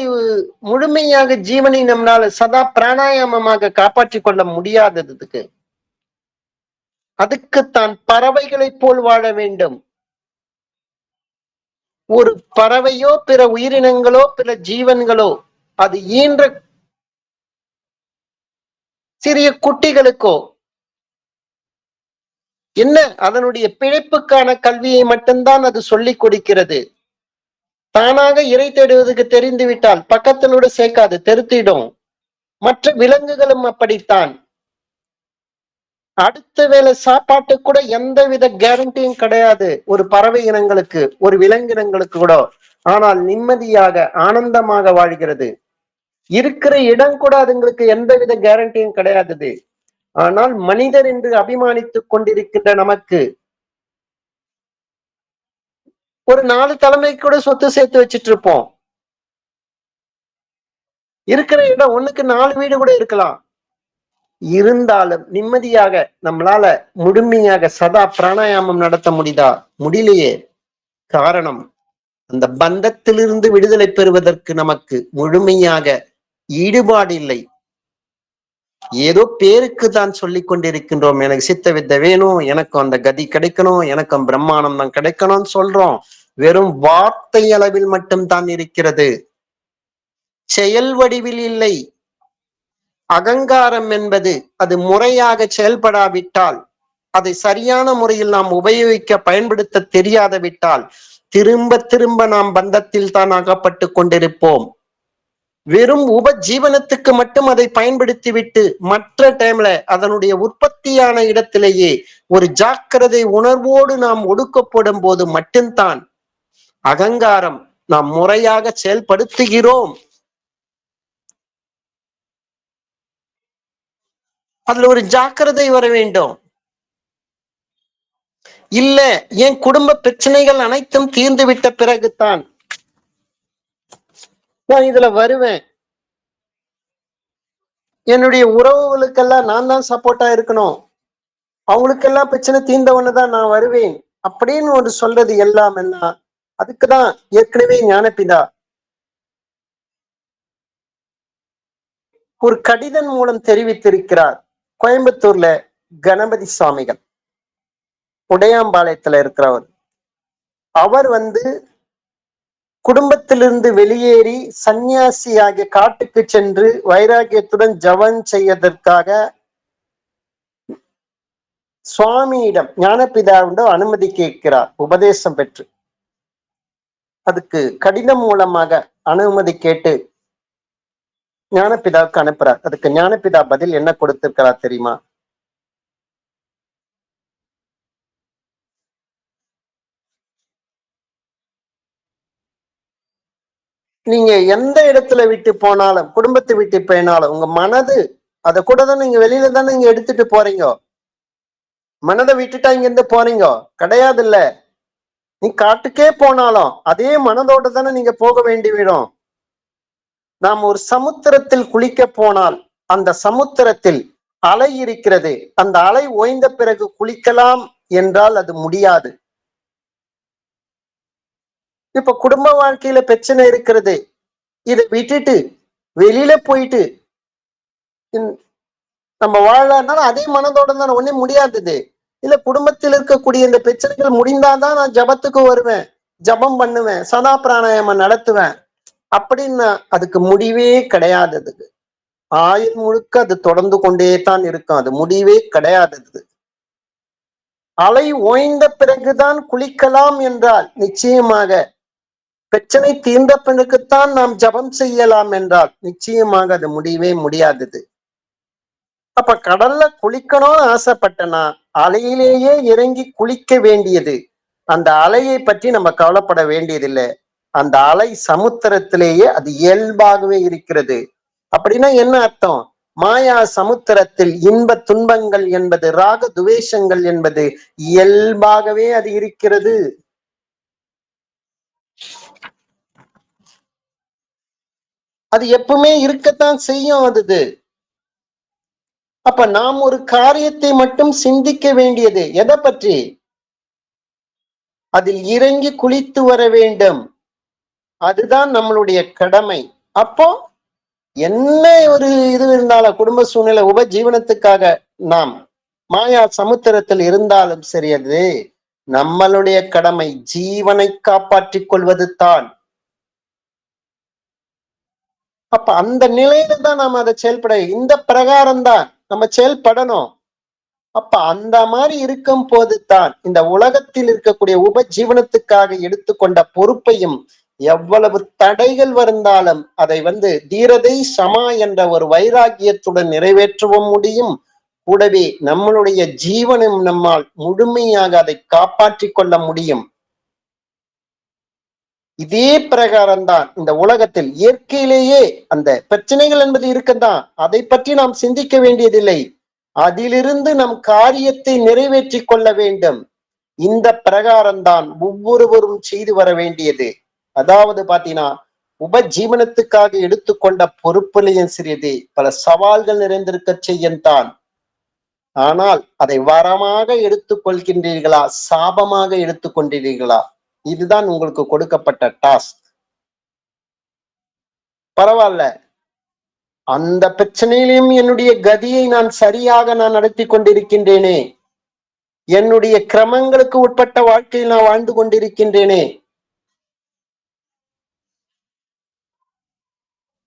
முழுமையாக ஜீவனை நம்மளால சதா பிராணாயாமமாக காப்பாற்றிக் கொள்ள முடியாததுக்கு அதுக்குத்தான் பறவைகளைப் போல் வாழ வேண்டும். ஒரு பறவையோ பிற உயிரினங்களோ பிற ஜீவன்களோ அது ஈன்ற சிறிய குட்டிகளுக்கோ என்ன அதனுடைய பிழைப்புக்கான கல்வியை மட்டும்தான் அது சொல்லிக் கொடுக்கிறது. தானாக இறை தேடுவதற்கு தெரிந்து விட்டால் பக்கத்திலோட சேர்க்காது, தெருத்திடும். மற்ற விலங்குகளும் அப்படித்தான். அடுத்த வேளை சாப்பாட்டு கூட எந்தவித கேரண்டியும் கிடையாது ஒரு பறவை இனங்களுக்கு, ஒரு விலங்கினங்களுக்கு கூட. ஆனால் நிம்மதியாக ஆனந்தமாக வாழ்கிறது. இருக்கிற இடம் கூட அதுங்களுக்கு எந்தவித கேரண்டியும் கிடையாது. ஆனால் மனிதர் என்று அபிமானித்துக் கொண்டிருக்கின்ற நமக்கு ஒரு 4 தலைமைக்கு கூட சொத்து சேர்த்து வச்சிட்டு இருப்போம். இருக்கிற இடம் ஒண்ணுக்கு 4 வீடு கூட இருக்கலாம். இருந்தாலும் நிம்மதியாக நம்மளால முழுமையாக சதா பிராணாயாமம் நடத்த முடியுதா? முடியலையே. காரணம், அந்த பந்தத்திலிருந்து விடுதலை பெறுவதற்கு நமக்கு முழுமையாக ஈடுபாடு இல்லை. ஏதோ பேருக்கு தான் சொல்லிக் கொண்டிருக்கின்றோம், எனக்கு சித்த வித்தை வேணும், எனக்கும் அந்த கதி கிடைக்கணும், எனக்கும் பிரம்மானந்தம் கிடைக்கணும்னு சொல்றோம். வெறும் வார்த்தை அளவில் மட்டும்தான் இருக்கிறது, செயல் வடிவில் இல்லை. அகங்காரம் என்பது அது முறையாக செயல்படாவிட்டால், அதை சரியான முறையில் நாம் உபயோகிக்க பயன்படுத்த தெரியாத விட்டால் திரும்ப திரும்ப நாம் பந்தத்தில் தான் அகப்பட்டு கொண்டிருப்போம். வெறும் உபஜீவனத்துக்கு மட்டும் அதை பயன்படுத்தி விட்டு மற்ற டைம்ல அதனுடைய உற்பத்தியான இடத்திலேயே ஒரு ஜாக்கிரதை உணர்வோடு நாம் ஒடுக்கப்படும் போது மட்டும்தான் அகங்காரம் நாம் முறையாக செயல்படுத்துகிறோம். அதுல ஒரு ஜாக்கிரதை வர வேண்டும். இல்ல, என் குடும்ப பிரச்சனைகள் அனைத்தும் தீர்ந்து விட்ட பிறகுதான் நான் இதுல வருவேன், என்னுடைய உறவுகளுக்கெல்லாம் நான் தான் சப்போர்ட்டா இருக்கணும், அவங்களுக்கெல்லாம் பிரச்சனை தீர்ந்தவனதான் நான் வருவேன் அப்படின்னு ஒரு சொல்றது எல்லாம் எல்லாம் அதுக்குதான் ஏற்கனவே ஞானபிதா ஒரு கடிதம் மூலம் தெரிவித்திருக்கிறார். கோயம்புத்தூர்ல கணபதி சுவாமிகள் உடையாம்பாளையத்துல இருக்கிறவர். அவர் குடும்பத்திலிருந்து வெளியேறி சந்நியாசியாகிய காட்டுக்கு சென்று வைராகியத்துடன் ஜபம் செய்வதற்காக சுவாமியிடம் ஞானபிதாவிடம் அனுமதி கேட்கிறார், உபதேசம் பெற்று. அதுக்கு கடிதம் மூலமாக அனுமதி கேட்டு ஞானபிதாவுக்கு அனுப்புறார். அதுக்கு ஞானபிதா பதில் என்ன கொடுத்திருக்கிறார் தெரியுமா? நீங்க எந்த இடத்துல விட்டு போனாலும், குடும்பத்தை விட்டு போனாலும், உங்க மனது அதை கூட தான் நீங்க வெளியில தானே நீங்க எடுத்துட்டு போறீங்க. மனதை விட்டுட்டா இங்க இருந்து போறீங்க கிடையாது. இல்ல, நீ காட்டுக்கே போனாலும் அதே மனதோட தானே நீங்க போக வேண்டி விடும். நாம் ஒரு சமுத்திரத்தில் குளிக்க போனால் அந்த சமுத்திரத்தில் அலை இருக்கிறது, அந்த அலை ஓய்ந்த பிறகு குளிக்கலாம் என்றால் அது முடியாது. இப்ப குடும்ப வாழ்க்கையில பிரச்சனை இருக்கிறது, இதை விட்டுட்டு வெளியில போயிட்டு நம்ம வாழனாலும் அதே மனதோட தானே, ஒண்ணே முடியாதது. இல்ல, குடும்பத்தில் இருக்கக்கூடிய இந்த பிரச்சனைகள் முடிந்தாதான் நான் ஜபத்துக்கு வருவேன், ஜபம் பண்ணுவேன், சதா பிராணாயாமம் நடத்துவேன் அப்படின்னு அதுக்கு முடிவே கிடையாதது. ஆயுள் முழுக்க அது தொடர்ந்து கொண்டே தான் இருக்கும், அது முடிவே கிடையாதது. அலை ஓய்ந்த பிறகுதான் குளிக்கலாம் என்றால் நிச்சயமாக, பிரச்சனை தீர்ந்த பிறகுத்தான் நாம் ஜபம் செய்யலாம் என்றால் நிச்சயமாக அது முடியவே முடியாதது. அப்ப கடல்ல குளிக்கணும்னு ஆசைப்பட்டனா அலையிலேயே இறங்கி குளிக்க வேண்டியது. அந்த அலையை பற்றி நம்ம கவலைப்பட வேண்டியதில்லை. அந்த அலை சமுத்திரத்திலேயே அது இயல்பாகவே இருக்கிறது. அப்படின்னா என்ன அர்த்தம்? மாயா சமுத்திரத்தில் இன்ப துன்பங்கள் என்பது, ராக துவேஷங்கள் என்பது இயல்பாகவே அது இருக்கிறது. அது எப்பவுமே இருக்கத்தான் செய்யும் அது. அப்ப நாம் ஒரு காரியத்தை மட்டும் சிந்திக்க வேண்டியது எதை பற்றி? அதில் இறங்கி குளித்து வர வேண்டும். அதுதான் நம்மளுடைய கடமை. அப்போ என்ன ஒரு இது இருந்தாலும், குடும்ப சூழ்நிலை உபஜீவனத்துக்காக நாம் மாயா சமுத்திரத்தில் இருந்தாலும் சரி, அது நம்மளுடைய கடமை ஜீவனை காப்பாற்றிக் கொள்வது தான். அப்ப அந்த நிலையில தான் நாம் அதை செயல்பட, இந்த பிரகாரம் தான் நம்ம செயல்படணும். அப்ப அந்த மாதிரி இருக்கும் போது தான் இந்த உலகத்தில் இருக்கக்கூடிய உபஜீவனத்துக்காக எடுத்துக்கொண்ட பொறுப்பையும், எவ்வளவு தடைகள் வந்தாலும் அதை தீரதை சமா என்ற ஒரு வைராகியத்துடன் நிறைவேற்றவும் முடியும். கூடவே நம்மளுடைய ஜீவனும் நம்மால் முழுமையாக அதை காப்பாற்றிக் கொள்ள முடியும். இதே பிரகாரம் தான் இந்த உலகத்தில் இயற்கையிலேயே அந்த பிரச்சனைகள் என்பது இருக்கத்தான், அதை பற்றி நாம் சிந்திக்க வேண்டியதில்லை. அதிலிருந்து நம் காரியத்தை நிறைவேற்றி கொள்ள வேண்டும். இந்த பிரகாரம் தான் ஒவ்வொருவரும் செய்து வர வேண்டியது. அதாவது பாத்தீங்கன்னா, உபஜீவனத்துக்காக எடுத்துக்கொண்ட பொறுப்பிலையும் சிறிது பல சவால்கள் நிறைந்திருக்க செய்யத்தான். ஆனால் அதை வரமாக எடுத்துக்கொள்கின்றீர்களா, சாபமாக எடுத்துக்கொண்டீர்களா? இதுதான் உங்களுக்கு கொடுக்கப்பட்ட டாஸ்க். பரவாயில்ல, அந்த பிரச்சனையிலும் என்னுடைய கதியை நான் சரியாக நடத்தி கொண்டிருக்கின்றேனே, என்னுடைய கிரமங்களுக்கு உட்பட்ட வாழ்க்கையில் நான் வாழ்ந்து கொண்டிருக்கின்றேனே,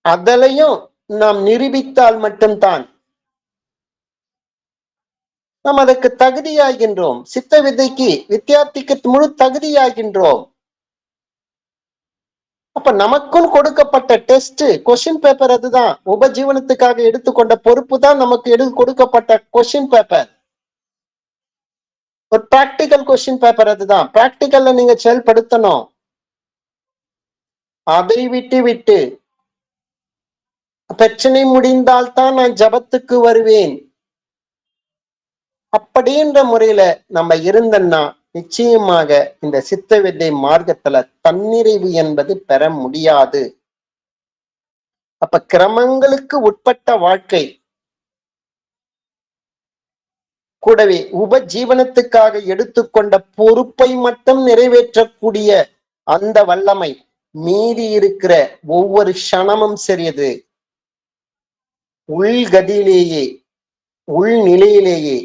அதலையும் நாம் நிரூபித்தால் மட்டும்தான் நாம் அதற்கு தகுதியாகின்றோம். சித்த வித்தைக்கு, வித்தியார்த்திக்கு முழு தகுதியாகின்றோம். அப்ப நமக்கும் கொடுக்கப்பட்ட டெஸ்ட் கொஸ்டின் பேப்பர் அதுதான். உபஜீவனத்துக்காக எடுத்துக்கொண்ட பொறுப்பு தான் நமக்கு கொடுக்கப்பட்ட கொஸ்டின் பேப்பர். ஒரு பிராக்டிக்கல் கொஸ்டின் பேப்பர் அதுதான். பிராக்டிக்கல்ல நீங்க செயல்படுத்தணும். அதை விட்டு பிரச்சனை முடிந்தால்தான் நான் ஜபத்துக்கு வருவேன் அப்படின்ற முறையில நம்ம இருந்தோம்னா நிச்சயமாக இந்த சித்த வித்தை மார்க்கத்துல தன்னிறைவு என்பது பெற முடியாது. அப்ப கிரமங்களுக்கு உட்பட்ட வாழ்க்கை கூடவே உபஜீவனத்துக்காக எடுத்துக்கொண்ட பொறுப்பை மட்டும் நிறைவேற்றக்கூடிய அந்த வல்லமை மீறி இருக்கிற ஒவ்வொரு க்ஷணமும் சரியது உள்கதியிலேயே உள்நிலையிலேயே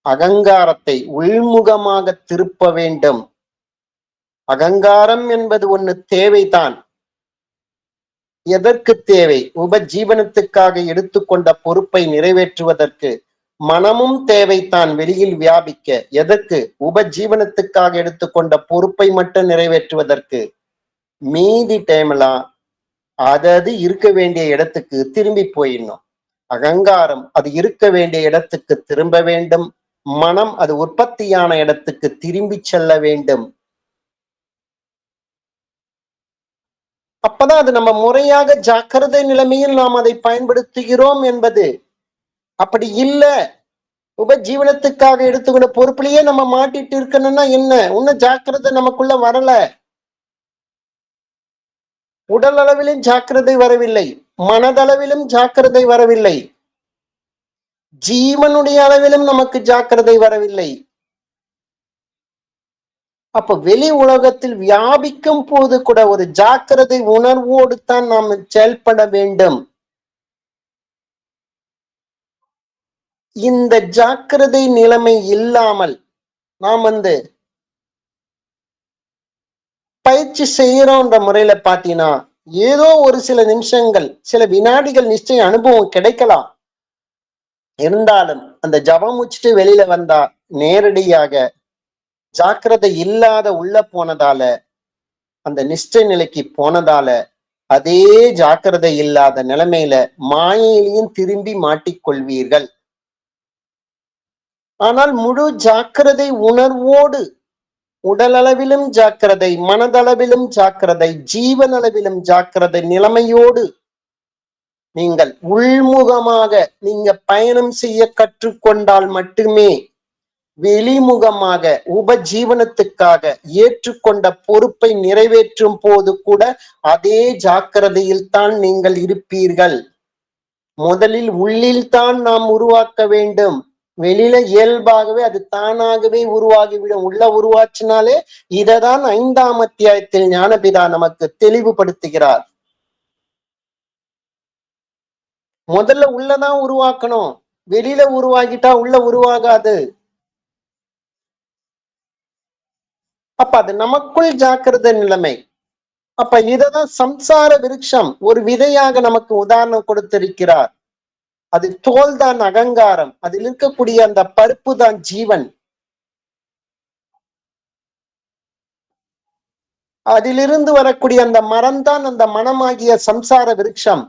அகங்காரத்தை உள்முகமாக திருப்ப வேண்டும். அகங்காரம் என்பது ஒண்ணு தேவைதான். எதற்கு தேவை? உபஜீவனத்துக்காக எடுத்துக்கொண்ட பொறுப்பை நிறைவேற்றுவதற்கு. மனமும் தேவைத்தான் வெளியில் வியாபிக்க. எதற்கு? உபஜீவனத்துக்காக எடுத்துக்கொண்ட பொறுப்பை மட்டும் நிறைவேற்றுவதற்கு. மீதி டைம்லாம் அது இருக்க வேண்டிய இடத்துக்கு திரும்பி போயிடணும். அகங்காரம் அது இருக்க வேண்டிய இடத்துக்கு திரும்ப வேண்டும். மனம் அது உற்பத்தியான இடத்துக்கு திரும்பி செல்ல வேண்டும். அப்பதான் அது நம்ம முறையாக ஜாக்கிரதை நிலைமையில் நாம் அதை பயன்படுத்துகிறோம் என்பது. அப்படி இல்ல உபஜீவனத்துக்காக எடுத்துக்கிற பொறுப்புலயே நம்ம மாட்டிட்டு இருக்கணும்னா என்ன? இன்னும் ஜாக்கிரதை நமக்குள்ள வரல. உடல் அளவிலும் ஜாக்கிரதை வரவில்லை, மனதளவிலும் ஜாக்கிரதை வரவில்லை, ஜீவனுடைய அளவிலும் நமக்கு ஜாக்கிரதை வரவில்லை. அப்ப வெளி உலகத்தில் வியாபிக்கும் போது கூட ஒரு ஜாக்கிரதை உணர்வோடு தான் நாம் செயல்பட வேண்டும். இந்த ஜாக்கிரதை நிலைமை இல்லாமல் நாம் பயிற்சி செய்யறோம்ன்ற முறையில பாத்தீங்கன்னா ஏதோ ஒரு சில நிமிஷங்கள் சில வினாடிகள் நிச்சயம் அனுபவம் கிடைக்கலாம். இருந்தாலும் அந்த ஜபம் முடிச்சுட்டு வெளியில வந்தா நேரடியாக ஜாக்கிரதை இல்லாத உள்ள போனதால அந்த நிஷ்டை நிலைக்கு போனதால அதே ஜாக்கிரதை இல்லாத நிலைமையில மாயையிலையும் திரும்பி மாட்டிக்கொள்வீர்கள். ஆனால் முழு ஜாக்கிரதை உணர்வோடு உடல் அளவிலும் ஜாக்கிரதை, மனதளவிலும் ஜாக்கிரதை, ஜீவன் அளவிலும் ஜாக்கிரதை நிலைமையோடு நீங்கள் உள்முகமாக நீங்க பயணம் செய்ய கற்றுக்கொண்டால் மட்டுமே வெளிமுகமாக உபஜீவனத்துக்காக ஏற்றுக்கொண்ட பொறுப்பை நிறைவேற்றும் போது கூட அதே ஜாக்கிரதையில் தான் நீங்கள் இருப்பீர்கள். முதலில் உள்ளில் தான் நாம் உருவாக்க வேண்டும். வெளியில இயல்பாகவே அது தானாகவே உருவாகிவிடும். உள்ள உருவாச்சினாலே இததான் 5ஆம் அத்தியாயத்தில் ஞானபிதா நமக்கு தெளிவுபடுத்துகிறார். முதல்ல உள்ளதான் உருவாக்கணும். வெளியில உருவாகிட்டா உள்ள உருவாகாது. அப்ப அது நமக்குள் ஜாக்கிரதை நிலைமை. அப்ப இததான் சம்சார விருட்சம் ஒரு விதையாக நமக்கு உதாரணம் கொடுத்திருக்கிறார். அது தோல் தான் அகங்காரம், அதில் இருக்கக்கூடிய அந்த பருப்பு தான் ஜீவன். அதிலிருந்து வரக்கூடிய அந்த மரம் தான் அந்த மனமாகிய சம்சார விருட்சம்.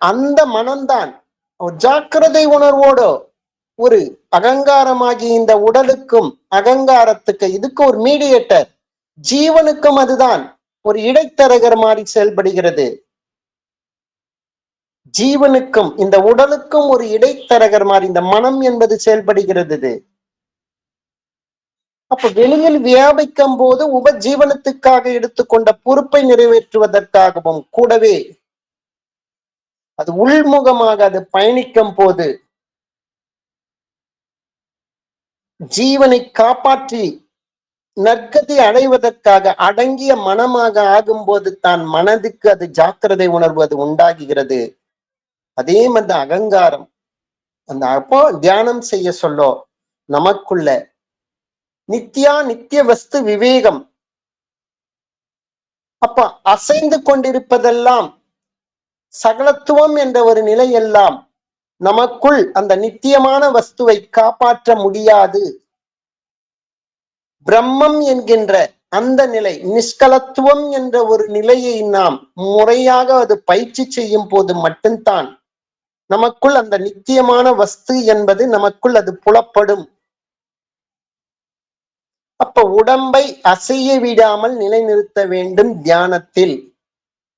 அந்த மனம்தான் ஜாக்கிரதை உணர்வோடு ஒரு அகங்காரமாகி இந்த உடலுக்கும் அகங்காரத்துக்கு இதுக்கு ஒரு மீடியேட்டர், ஜீவனுக்கும் அதுதான் ஒரு இடைத்தரகர் மாதிரி செயல்படுகிறது. ஜீவனுக்கும் இந்த உடலுக்கும் ஒரு இடைத்தரகர் மாதிரி இந்த மனம் என்பது செயல்படுகிறது. அப்ப வெளியில் வியாபிக்கும் போது உபஜீவனத்துக்காக எடுத்துக்கொண்ட பொறுப்பை நிறைவேற்றுவதற்காகவும் கூடவே அது உள்முகமாக அது பயணிக்கும் போது ஜீவனை காப்பாற்றி நற்கதி அடைவதற்காக அடங்கிய மனமாக ஆகும்போது தான் மனதுக்கு அது ஜாக்கிரதை உணர்வு அது உண்டாகுகிறது. அதே மாதிரி அகங்காரம் அந்த அப்போ தியானம் செய்ய சொல்லோ நமக்குள்ள நித்திய வஸ்து விவேகம். அப்ப அசைந்து கொண்டிருப்பதெல்லாம் சகலத்துவம் என்ற ஒரு நிலை எல்லாம் நமக்குள் அந்த நித்தியமான வஸ்துவை காப்பாற்ற முடியாது. பிரம்மம் என்கின்ற அந்த நிலை, நிஷ்கலத்துவம் என்ற ஒரு நிலையை நாம் முறையாக அது பயிற்சி செய்யும் போது மட்டும்தான் நமக்குள் அந்த நித்தியமான வஸ்து என்பது நமக்குள் அது புலப்படும். அப்ப உடம்பை அசைய விடாமல் நிலைநிறுத்த வேண்டும் தியானத்தில்.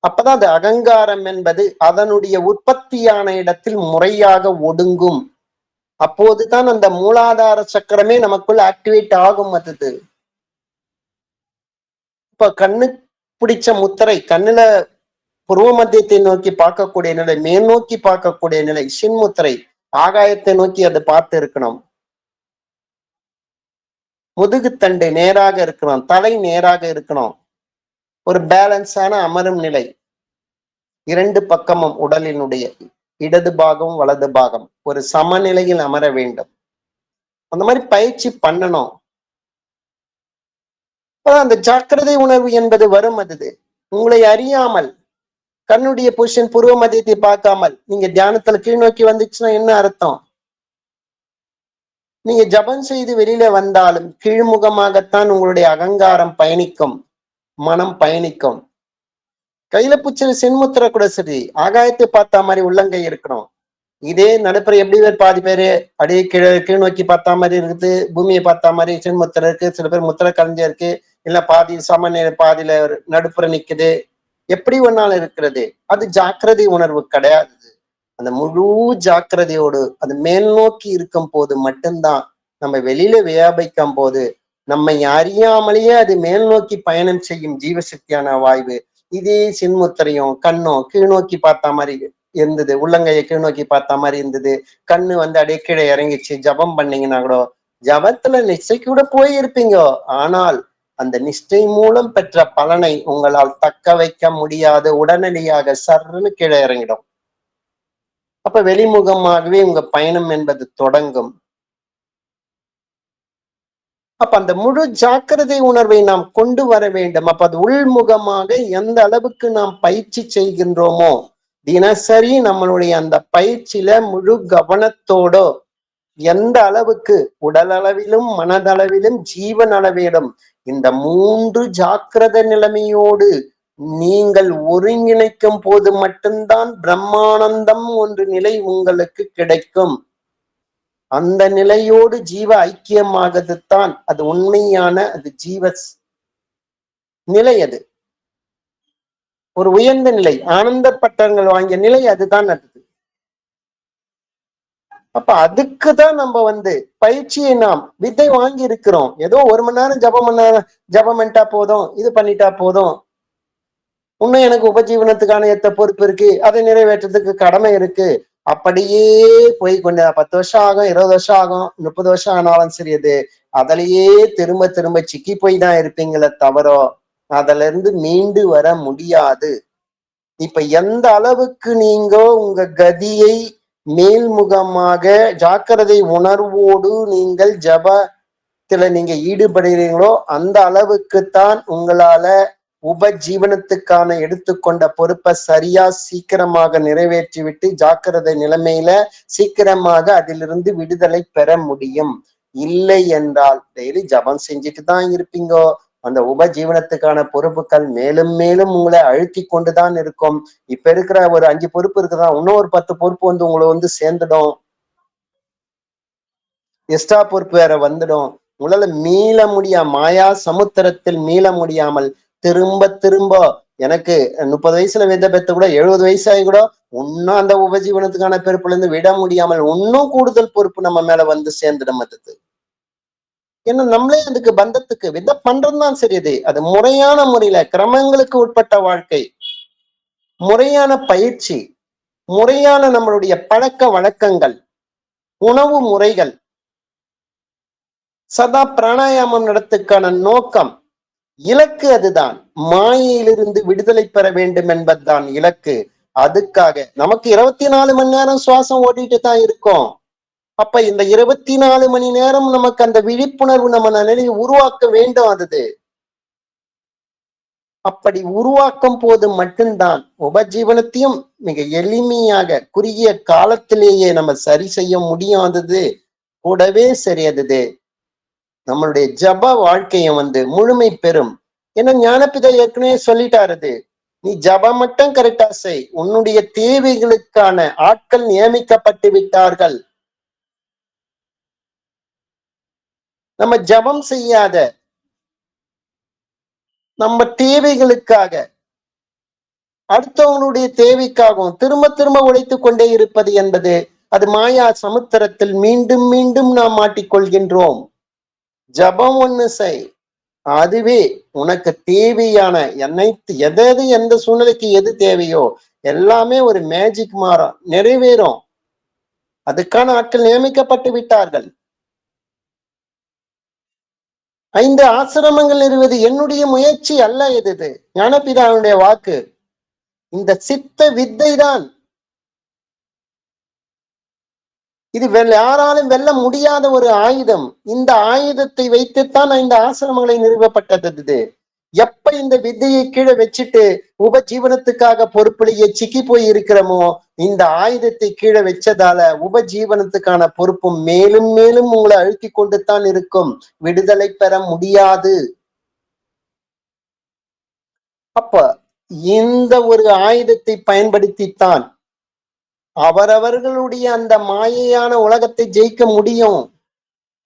அப்பதான் அது அகங்காரம் என்பது அதனுடைய உற்பத்தியான இடத்தில் முறையாக ஒடுங்கும். அப்போதுதான் அந்த மூலாதார சக்கரமே நமக்குள் ஆக்டிவேட் ஆகும். அது இப்ப கண்ணு பிடிச்ச முத்திரை, கண்ணுல புருவ மத்தியத்தை நோக்கி பார்க்கக்கூடிய நிலை, மேல் நோக்கி பார்க்கக்கூடிய நிலை சின்முத்திரை, ஆகாயத்தை நோக்கி அதை பார்த்து இருக்கணும். முதுகுத்தண்டு நேராக இருக்கணும், தலை நேராக இருக்கணும், ஒரு பேலன்ஸான அமரும் நிலை, இரண்டு பக்கமும் உடலினுடைய இடது பாகம் வலது பாகம் ஒரு சமநிலையில் அமர வேண்டும். அந்த மாதிரி பயிற்சி பண்ணணும். அந்த ஜாக்கிரதை உணர்வு என்பது வரும். அது உங்களை அறியாமல் கண்ணுடைய பொசிஷன் புருவ மத்தியத்தை பார்க்காமல் நீங்க தியானத்துல கீழ் நோக்கி வந்துச்சுன்னா என்ன அர்த்தம்? நீங்க ஜபம் செய்து வெளியில வந்தாலும் கீழ்முகமாகத்தான் உங்களுடைய அகங்காரம் பயணிக்கும், மனம் பயணிக்கும். கையில பிடிச்ச சென்முத்திர கூட சரி, ஆகாயத்தை பார்த்த மாதிரி உள்ளங்கை இருக்கணும். இதே நடுப்புற எப்படி பேர் பாதி பேரு அப்படியே கீழ் நோக்கி பார்த்தா மாதிரி இருக்குது, பூமியை பார்த்தா மாதிரி சென்முத்திர இருக்கு, சில பேர் முத்திர கலைஞ்ச இருக்கு, இல்ல பாதி சமநிலை பாதியில நடுப்புற நிக்குது, எப்படி ஒன்னாலும் இருக்கிறது. அது ஜாக்கிரதை உணர்வு கிடையாது. அந்த முழு ஜாக்கிரதையோடு அது மேல் நோக்கி இருக்கும் போது மட்டும்தான், நம்ம வெளியில வியாபிக்கும் போது நம்மை அறியாமலேயே அது மேல் நோக்கி பயணம் செய்யும் ஜீவசக்தியான வாய்வு. இதே சின்முத்திரையும் கண்ணும் கீழ் நோக்கி பார்த்த மாதிரி இருந்தது, உள்ளங்கையை கீழ் நோக்கி பார்த்த மாதிரி இருந்தது, கண்ணு அப்படியே கீழே இறங்கிச்சு, ஜபம் பண்ணீங்கன்னா கூட ஜபத்துல நிச்சை கூட போயிருப்பீங்க. ஆனால் அந்த நிஷ்டை மூலம் பெற்ற பலனை உங்களால் தக்க வைக்க முடியாது. உடனடியாக சர்ன்னு கீழே இறங்கிடும். அப்ப வெளிமுகமாகவே உங்க பயணம் என்பது தொடங்கும். அப்ப அந்த முழு ஜாக்கிரதை உணர்வை நாம் கொண்டு வர வேண்டும். அப்ப அது உள்முகமாக எந்த அளவுக்கு நாம் பயிற்சி செய்கின்றோமோ, தினசரி நம்மளுடைய அந்த பயிற்சியில முழு கவனத்தோடோ எந்த அளவுக்கு உடல் அளவிலும் மனதளவிலும் ஜீவன் அளவிலும் இந்த மூன்று ஜாக்கிரத நிலைமையோடு நீங்கள் ஒருங்கிணைக்கும் போது மட்டும்தான் பிரம்மானந்தம் ஒன்று நிலை உங்களுக்கு கிடைக்கும். அந்த நிலையோடு ஜீவ ஐக்கியமாகது தான் அது உண்மையான அது ஜீவ நிலை. அது ஒரு உயர்ந்த நிலை, ஆனந்த பட்டங்கள் வாங்கிய நிலை, அதுதான் அது. அப்ப அதுக்குதான் நம்ம பயிற்சியை நாம் வித்தை வாங்கி இருக்கிறோம். ஏதோ 1 மணி நேரம் ஜபம் பண்ணிட்டா போதும், இது பண்ணிட்டா போதும், இன்னும் எனக்கு உபஜீவனத்துக்கான எத்த பொறுப்பு இருக்கு, அதை நிறைவேற்றத்துக்கு கடமை இருக்கு, அப்படியே போய் கொண்டு 10 வருஷம் ஆகும், 20 வருஷம் ஆகும், 30 வருஷம் ஆனாலும் சரி, அது அதிலேயே திரும்ப திரும்ப சிக்கி போய் தான் இருப்பீங்களே தவிர அதுல இருந்து மீண்டு வர முடியாது. இப்ப எந்த அளவுக்கு நீங்க உங்க கதியை மேல்முகமாக ஜாக்கிரதை உணர்வோடு நீங்கள் ஜபத்துல நீங்க ஈடுபடுகிறீங்களோ அந்த அளவுக்குத்தான் உங்களால உபஜீவனத்துக்கான எடுத்துக்கொண்ட பொறுப்பை சரியா சீக்கிரமாக நிறைவேற்றிவிட்டு ஜாக்கிரதை நிலைமையில சீக்கிரமாக அதிலிருந்து விடுதலை பெற முடியும். இல்லை என்றால் டெய்லி ஜபம் செஞ்சுட்டு தான் இருப்பீங்க. அந்த உபஜீவனத்துக்கான பொறுப்புகள் மேலும் மேலும் உங்களை அழுத்தி கொண்டுதான் இருக்கும். இப்ப இருக்கிற ஒரு 5 பொறுப்பு இருக்குதான், இன்னும் ஒரு 10 பொறுப்பு உங்களை சேர்ந்துடும், எக்ஸ்ட்ரா பொறுப்பு வேற வந்துடும். உங்களால மீள மாயா சமுத்திரத்தில் மீள முடியாமல் திரும்ப திரும்ப எனக்கு 30 வயசுல வித பெத்த கூட 70 வயசாகி கூட இன்னும் அந்த உபஜீவனத்துக்கான பொறுப்புல இருந்து விட முடியாமல் இன்னும் கூடுதல் பொறுப்பு நம்ம மேல சேர்ந்துடும். அது ஏன்னா நம்மளே அதுக்கு பந்தத்துக்கு வித பண்றதுதான் சரி. அது முறையான முறையில கிரமங்களுக்கு உட்பட்ட வாழ்க்கை, முறையான பயிற்சி, முறையான நம்மளுடைய பழக்க வழக்கங்கள், உணவு முறைகள், சதா பிராணாயாமம் நடத்துக்கான நோக்கம், இலக்கு அதுதான். மாயையிலிருந்து விடுதலை பெற வேண்டும் என்பதுதான் இலக்கு. அதுக்காக நமக்கு 24 மணி நேரம் சுவாசம் ஓட்டிட்டு தான் இருக்கும். அப்ப இந்த 24 மணி நேரம் நமக்கு அந்த விழிப்புணர்வு நம்ம நிலையை உருவாக்க வேண்டும். அது அப்படி உருவாக்கும் போது மட்டும்தான் உபஜீவனத்தையும் மிக எளிமையாக குறுகிய காலத்திலேயே நம்ம சரி செய்ய முடியாதது. கூடவே சரியது நம்மளுடைய ஜப வாழ்க்கையை முழுமை பெறும். ஏன்னா ஞானபிதா ஏற்கனவே சொல்லிட்டாரு, நீ ஜபம் மட்டும் கரெக்டா செய், உன்னுடைய தேவைகளுக்கான ஆட்கள் நியமிக்கப்பட்டு விட்டார்கள். நம்ம ஜபம் செய்யாத, நம்ம தேவைகளுக்காக, அடுத்தவங்களுடைய தேவைக்காகவும் திரும்ப திரும்ப உழைத்துக் கொண்டே இருப்பது என்பது அது மாயா சமுத்திரத்தில் மீண்டும் மீண்டும் நாம் மாட்டிக்கொள்கின்றோம். ஜபம் ஒண்ணு செய், அதுவே உனக்கு தேவையான அனைத்து எது எந்த சூழ்நிலைக்கு எது தேவையோ எல்லாமே ஒரு மேஜிக் மாறும், நிறைவேறும். அதுக்கான ஆட்கள் நியமிக்கப்பட்டு விட்டார்கள். 5 ஆசிரமங்கள் நிறுவது என்னுடைய முயற்சி அல்ல. இது ஞானபிதாவுடைய வாக்கு. இந்த சித்த வித்தை தான். இது யாராலும் வெல்ல முடியாத ஒரு ஆயுதம். இந்த ஆயுதத்தை வைத்துத்தான் 5 ஆசிரமங்களை நிறுவப்பட்டது. எப்ப இந்த வித்தையை கீழே வச்சுட்டு உபஜீவனத்துக்காக பொறுப்புலையே சிக்கி போய் இருக்கிறோமோ, இந்த ஆயுதத்தை கீழே வச்சதால உபஜீவனத்துக்கான பொறுப்பும் மேலும் மேலும் உங்களை அழுத்தி கொண்டுத்தான் இருக்கும். விடுதலை பெற முடியாது. அப்ப இந்த ஒரு ஆயுதத்தை பயன்படுத்தித்தான் அவரவர்களுடைய அந்த மாயையான உலகத்தை ஜெயிக்க முடியும்.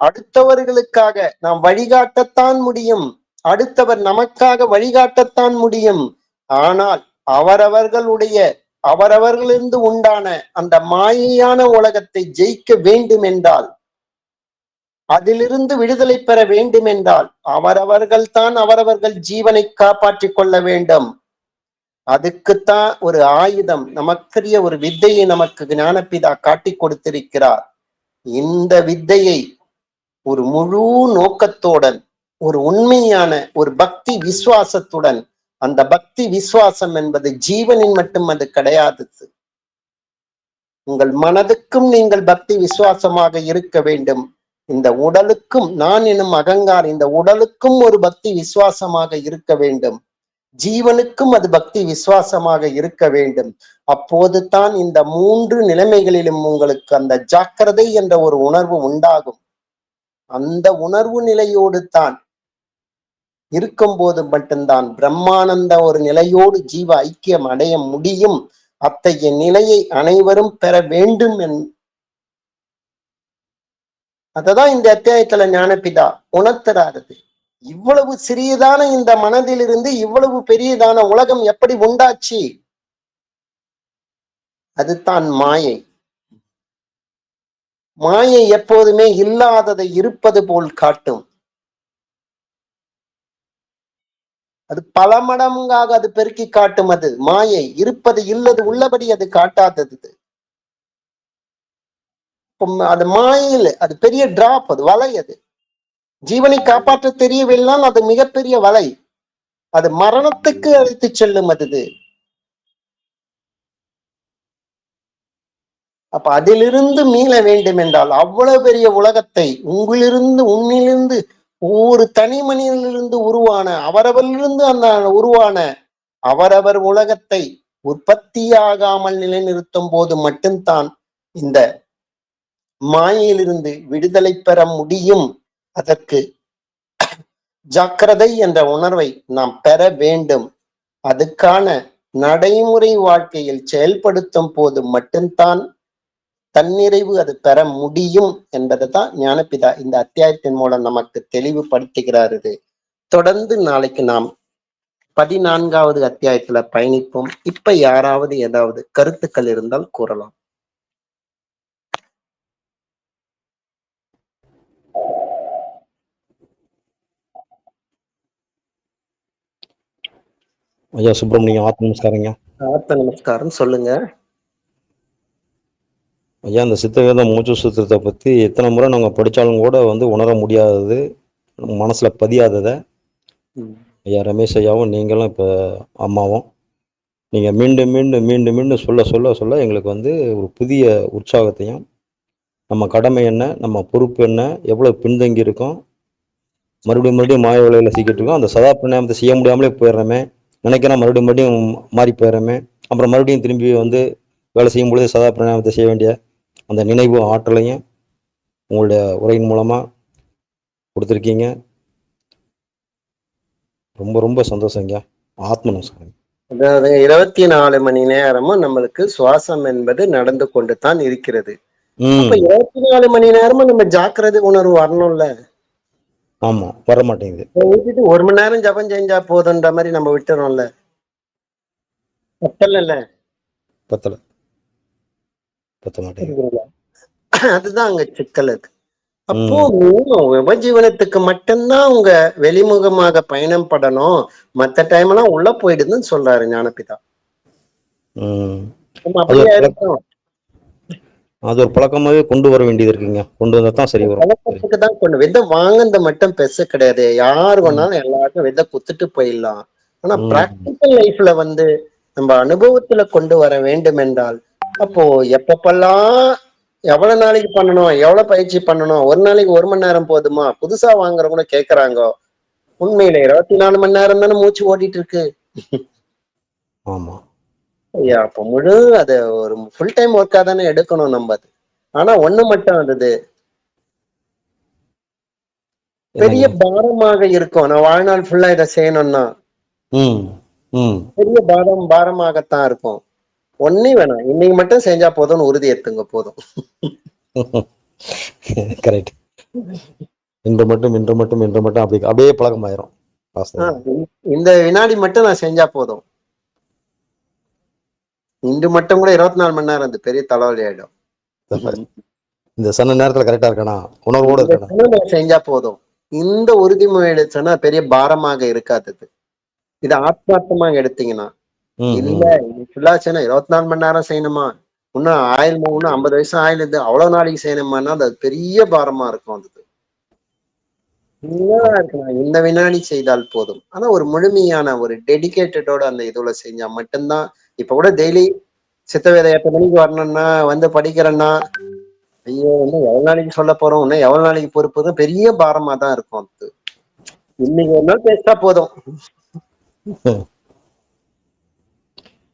அடுத்தவர்களுக்காக நாம் வழிகாட்டத்தான் முடியும், அடுத்தவர் நமக்காக வழிகாட்டத்தான் முடியும். ஆனால் அவரவர்களிருந்து உண்டான அந்த மாயையான உலகத்தை ஜெயிக்க வேண்டும் என்றால், அதிலிருந்து விடுதலை பெற வேண்டும் என்றால் அவரவர்கள் தான் அவரவர்கள் ஜீவனை காப்பாற்றிக் கொள்ள வேண்டும். அதுக்குத்தான் ஒரு ஆயுதம், நமக்குரிய ஒரு வித்தையை நமக்கு ஞானபிதா காட்டி கொடுத்திருக்கிறார். இந்த வித்தையை ஒரு முழு நோக்கத்துடன், ஒரு உண்மையான ஒரு பக்தி விசுவாசத்துடன், அந்த பக்தி விசுவாசம் என்பது ஜீவனின் மட்டும் அது கிடையாது. உங்கள் மனதுக்கும் நீங்கள் பக்தி விசுவாசமாக இருக்க வேண்டும். இந்த உடலுக்கும், நான் எனும் அகங்கார் இந்த உடலுக்கும் ஒரு பக்தி விசுவாசமாக இருக்க வேண்டும். ஜீவனுக்கும் அது பக்தி விசுவாசமாக இருக்க வேண்டும். அப்போது தான் இந்த 3 நிலைமைகளிலும் உங்களுக்கு அந்த ஜாக்கிரதை என்ற ஒரு உணர்வு உண்டாகும். அந்த உணர்வு நிலையோடு தான் இருக்கும்போது மட்டும்தான் பிரம்மானந்த ஒரு நிலையோடு ஜீவ ஐக்கியம் அடைய முடியும். அத்தகைய நிலையை அனைவரும் பெற வேண்டும். அததான் இந்த அத்தியாயத்துல ஞானபிதா உணர்த்துறாரு. இவ்வளவு சிறியதான இந்த மனதிலிருந்து இவ்வளவு பெரியதான உலகம் எப்படி உண்டாச்சு? அதுதான் மாயை. மாயை எப்போதுமே இல்லாததை இருப்பது போல் காட்டும். அது பல மடங்காக அது பெருக்கி காட்டும். அது மாயை இருப்பது இல்லது உள்ளபடி அது காட்டாதது. அது மாயில் அது பெரிய டிராப், அது வலை. அது ஜீவனை காப்பாற்ற தெரியவில்லை, அது மிகப்பெரிய வலை. அது மரணத்துக்கு அழைத்து செல்லும். அது அப்ப அதிலிருந்து மீள வேண்டும் என்றால் அவ்வளவு பெரிய உலகத்தை உன்னிலிருந்து ஒவ்வொரு தனி மனிதனிலிருந்து உருவான அவரவரிலிருந்து அந்த உருவான அவரவர் உலகத்தை உற்பத்தியாகாமல் நிலைநிறுத்தும் போது மட்டும்தான் இந்த மாயையிலிருந்து விடுதலை பெற முடியும். அதற்கு ஜாக்கிரதை என்ற உணர்வை நாம் பெற வேண்டும். அதுக்கான நடைமுறை வாழ்க்கையில் செயல்படுத்தும் போது மட்டும்தான் தன்னிறைவு அது பெற முடியும் என்பதை தான் ஞானபிதா இந்த அத்தியாயத்தின் மூலம் நமக்கு தெளிவுபடுத்துகிறாரு. தொடர்ந்து நாளைக்கு நாம் 14வது அத்தியாயத்துல பயணிப்போம். இப்ப யாராவது ஏதாவது கருத்துக்கள் இருந்தால் கூறலாம். ஐயா சுப்பிரமணியம், ஆத்ம நமஸ்காரங்க. ஆத்ம நமஸ்காரம். சொல்லுங்க ஐயா. இந்த சித்தவேத மூச்சு சூத்திரத்தை பற்றி எத்தனை முறை நாங்கள் படித்தாலும் கூட உணர முடியாதது, மனசில் பதியாததை ஐயா ரமேஷ் ஐயாவும் நீங்களும் இப்போ அம்மாவும் நீங்கள் மீண்டும் மீண்டும் மீண்டும் மீண்டும் சொல்ல சொல்ல சொல்ல எங்களுக்கு ஒரு புதிய உற்சாகத்தையும், நம்ம கடமை என்ன, நம்ம பொறுப்பு என்ன, எவ்வளோ பின்தங்கி இருக்கோம், மறுபடியும் மறுபடியும் மாய விலையில் சிக்கிட்டு இருக்கோம், அந்த சதா பிரணாமத்தை செய்ய முடியாமலே போயிடுறோமே, நினைக்கிறேன் மறுபடியும் மறுபடியும் மாறி போயிடுறோமே, அப்புறம் மறுபடியும் திரும்பி வேலை செய்யும் பொழுது சதா பிரணாமத்தை செய்ய வேண்டிய அந்த நினைவு ஆற்றலையும் உங்களுடைய உரையின் மூலமாக கொடுத்துருக்கீங்க. ரொம்ப ரொம்ப சந்தோஷங்க. ஆத்ம நமஸ்காரம். அதாவது 24 மணி நேரமும் நம்மளுக்கு சுவாசம் என்பது நடந்து கொண்டு தான் இருக்கிறது. அப்ப ம் 24 மணி நேரமும் நம்ம ஜாக்கிரதை உணர்வு வரணும்ல. ஆமா, வர மாட்டேங்குது. இதை விட்டுட்டு 1 மணி நேரம் ஜபம் செஞ்சா போதுன்ற மாதிரி நம்ம விட்டுறோம்ல. பத்தல. பத்தல பத்த மாட்டேங்குது. புரியுதுங்களா? அதுதான் அங்க சிக்கல் அது. அப்போ ம் உபஜீவனத்துக்கு மட்டும்தான் உங்க வெளிமுகமாக பயணம் படணும். மத்த டைம் எல்லாம் உள்ள போயிடுதுன்னு சொல்றாரு ஞானபிதா. ம் நம்ம அது ஒரு அப்படியே பழக்கம். இருக்கோம். அது ஒரு பழக்கமாவே கொண்டு வர வேண்டியது இருக்குங்க. கொண்டு வந்தா தான் சரி வரும். சரி. பழக்கத்துக்கு தான் கொண்டு விதை வாங்குறது மட்டும் பெருசு கிடையாது. யார் ம் வேணாலும் எல்லாருக்கும் விதை குத்துட்டு போயிடலாம். ஆனா ம் பிராக்டிக்கல் லைஃப்ல வந்து நம்ம அனுபவத்துல கொண்டு வர வேண்டும் என்றால், அப்போ எப்பப்பெல்லாம் எவ்வளவு நாளைக்கு பண்ணணும், எவ்வளவு பயிற்சி பண்ணணும், ஒரு நாளைக்கு 1 மணி நேரம் போதுமா, புதுசா வாங்குறவங்க கேக்குறாங்க. உண்மையில 24 மணி நேரம் தானே மூச்சு ஓடிட்டு இருக்கு. ஆமா. ஐயா அப்ப முழு அது ஒரு ஃபுல் டைம் ஒர்க்கா தானே எடுக்கணும் நம்ம அது. ஆனா ஒண்ணு மட்டும் அது பெரிய என்னங்க? பாரமாக இருக்கும். நான் வாழ்நாள் ஃபுல்லா இதை செய்யணும்னா ம் ம் பெரிய பாரமாகத்தான் இருக்கும். ஒண்ணே வேணாம். இன்னைக்கு மட்டும் செஞ்சா போதும்னு உறுதி எடுத்துங்க போதும். கரெக்ட். இன்று மட்டும் அப்படி அப்படியே பழக்கமாயிரும். வாஸ்தவம். இந்த வினாடி மட்டும் நான் செஞ்சா போதும். இன்று மட்டும் கூட 24 மணி நேரம் அது பெரிய தலைவலி ஆயிடும். இந்த சன்ன நேரத்துல கரெக்டா இருக்கானா, உணர்வோட இந்த இருக்கானா. கணம் நான் செஞ்சா போதும். இந்த உறுதிமொழி எடுத்தோன்னா பெரிய பாரமாக இருக்காது அது. இதை ஆத்மார்த்தமாக எடுத்தீங்கன்னா ம் இல்ல ம் இது ஃபுல்லா செய்யணும் 24 மணி நேரம் செய்யணுமா, இன்னும் இன்னும் 50 வயசு ஆயிடுது அவ்வளவு நாளைக்கு செய்யணுமான்னா அது பெரிய பாரமா இருக்கும். அது ஆமா. இருக்கலாம். இந்த வினாடி செய்தால் போதும். ஆனா ஒரு முழுமையான ஒரு டெடிகேட்டடோட அந்த இதுல செஞ்சா மட்டும்தான். இப்ப கூட டெய்லி சித்த வேதை 8 மணிக்கு வரணும்னா வந்து படிக்கிறேன்னா ஐயோ இன்னும் எவ்வளவு நாளைக்கு சொல்ல போறோம், இன்னும் எவ்வளவு நாளைக்கு பொறுப்பு பெரிய பாரமா தான் இருக்கும். அது இன்னைக்கு ஒரு நாள் பேசிட்டா போதும்.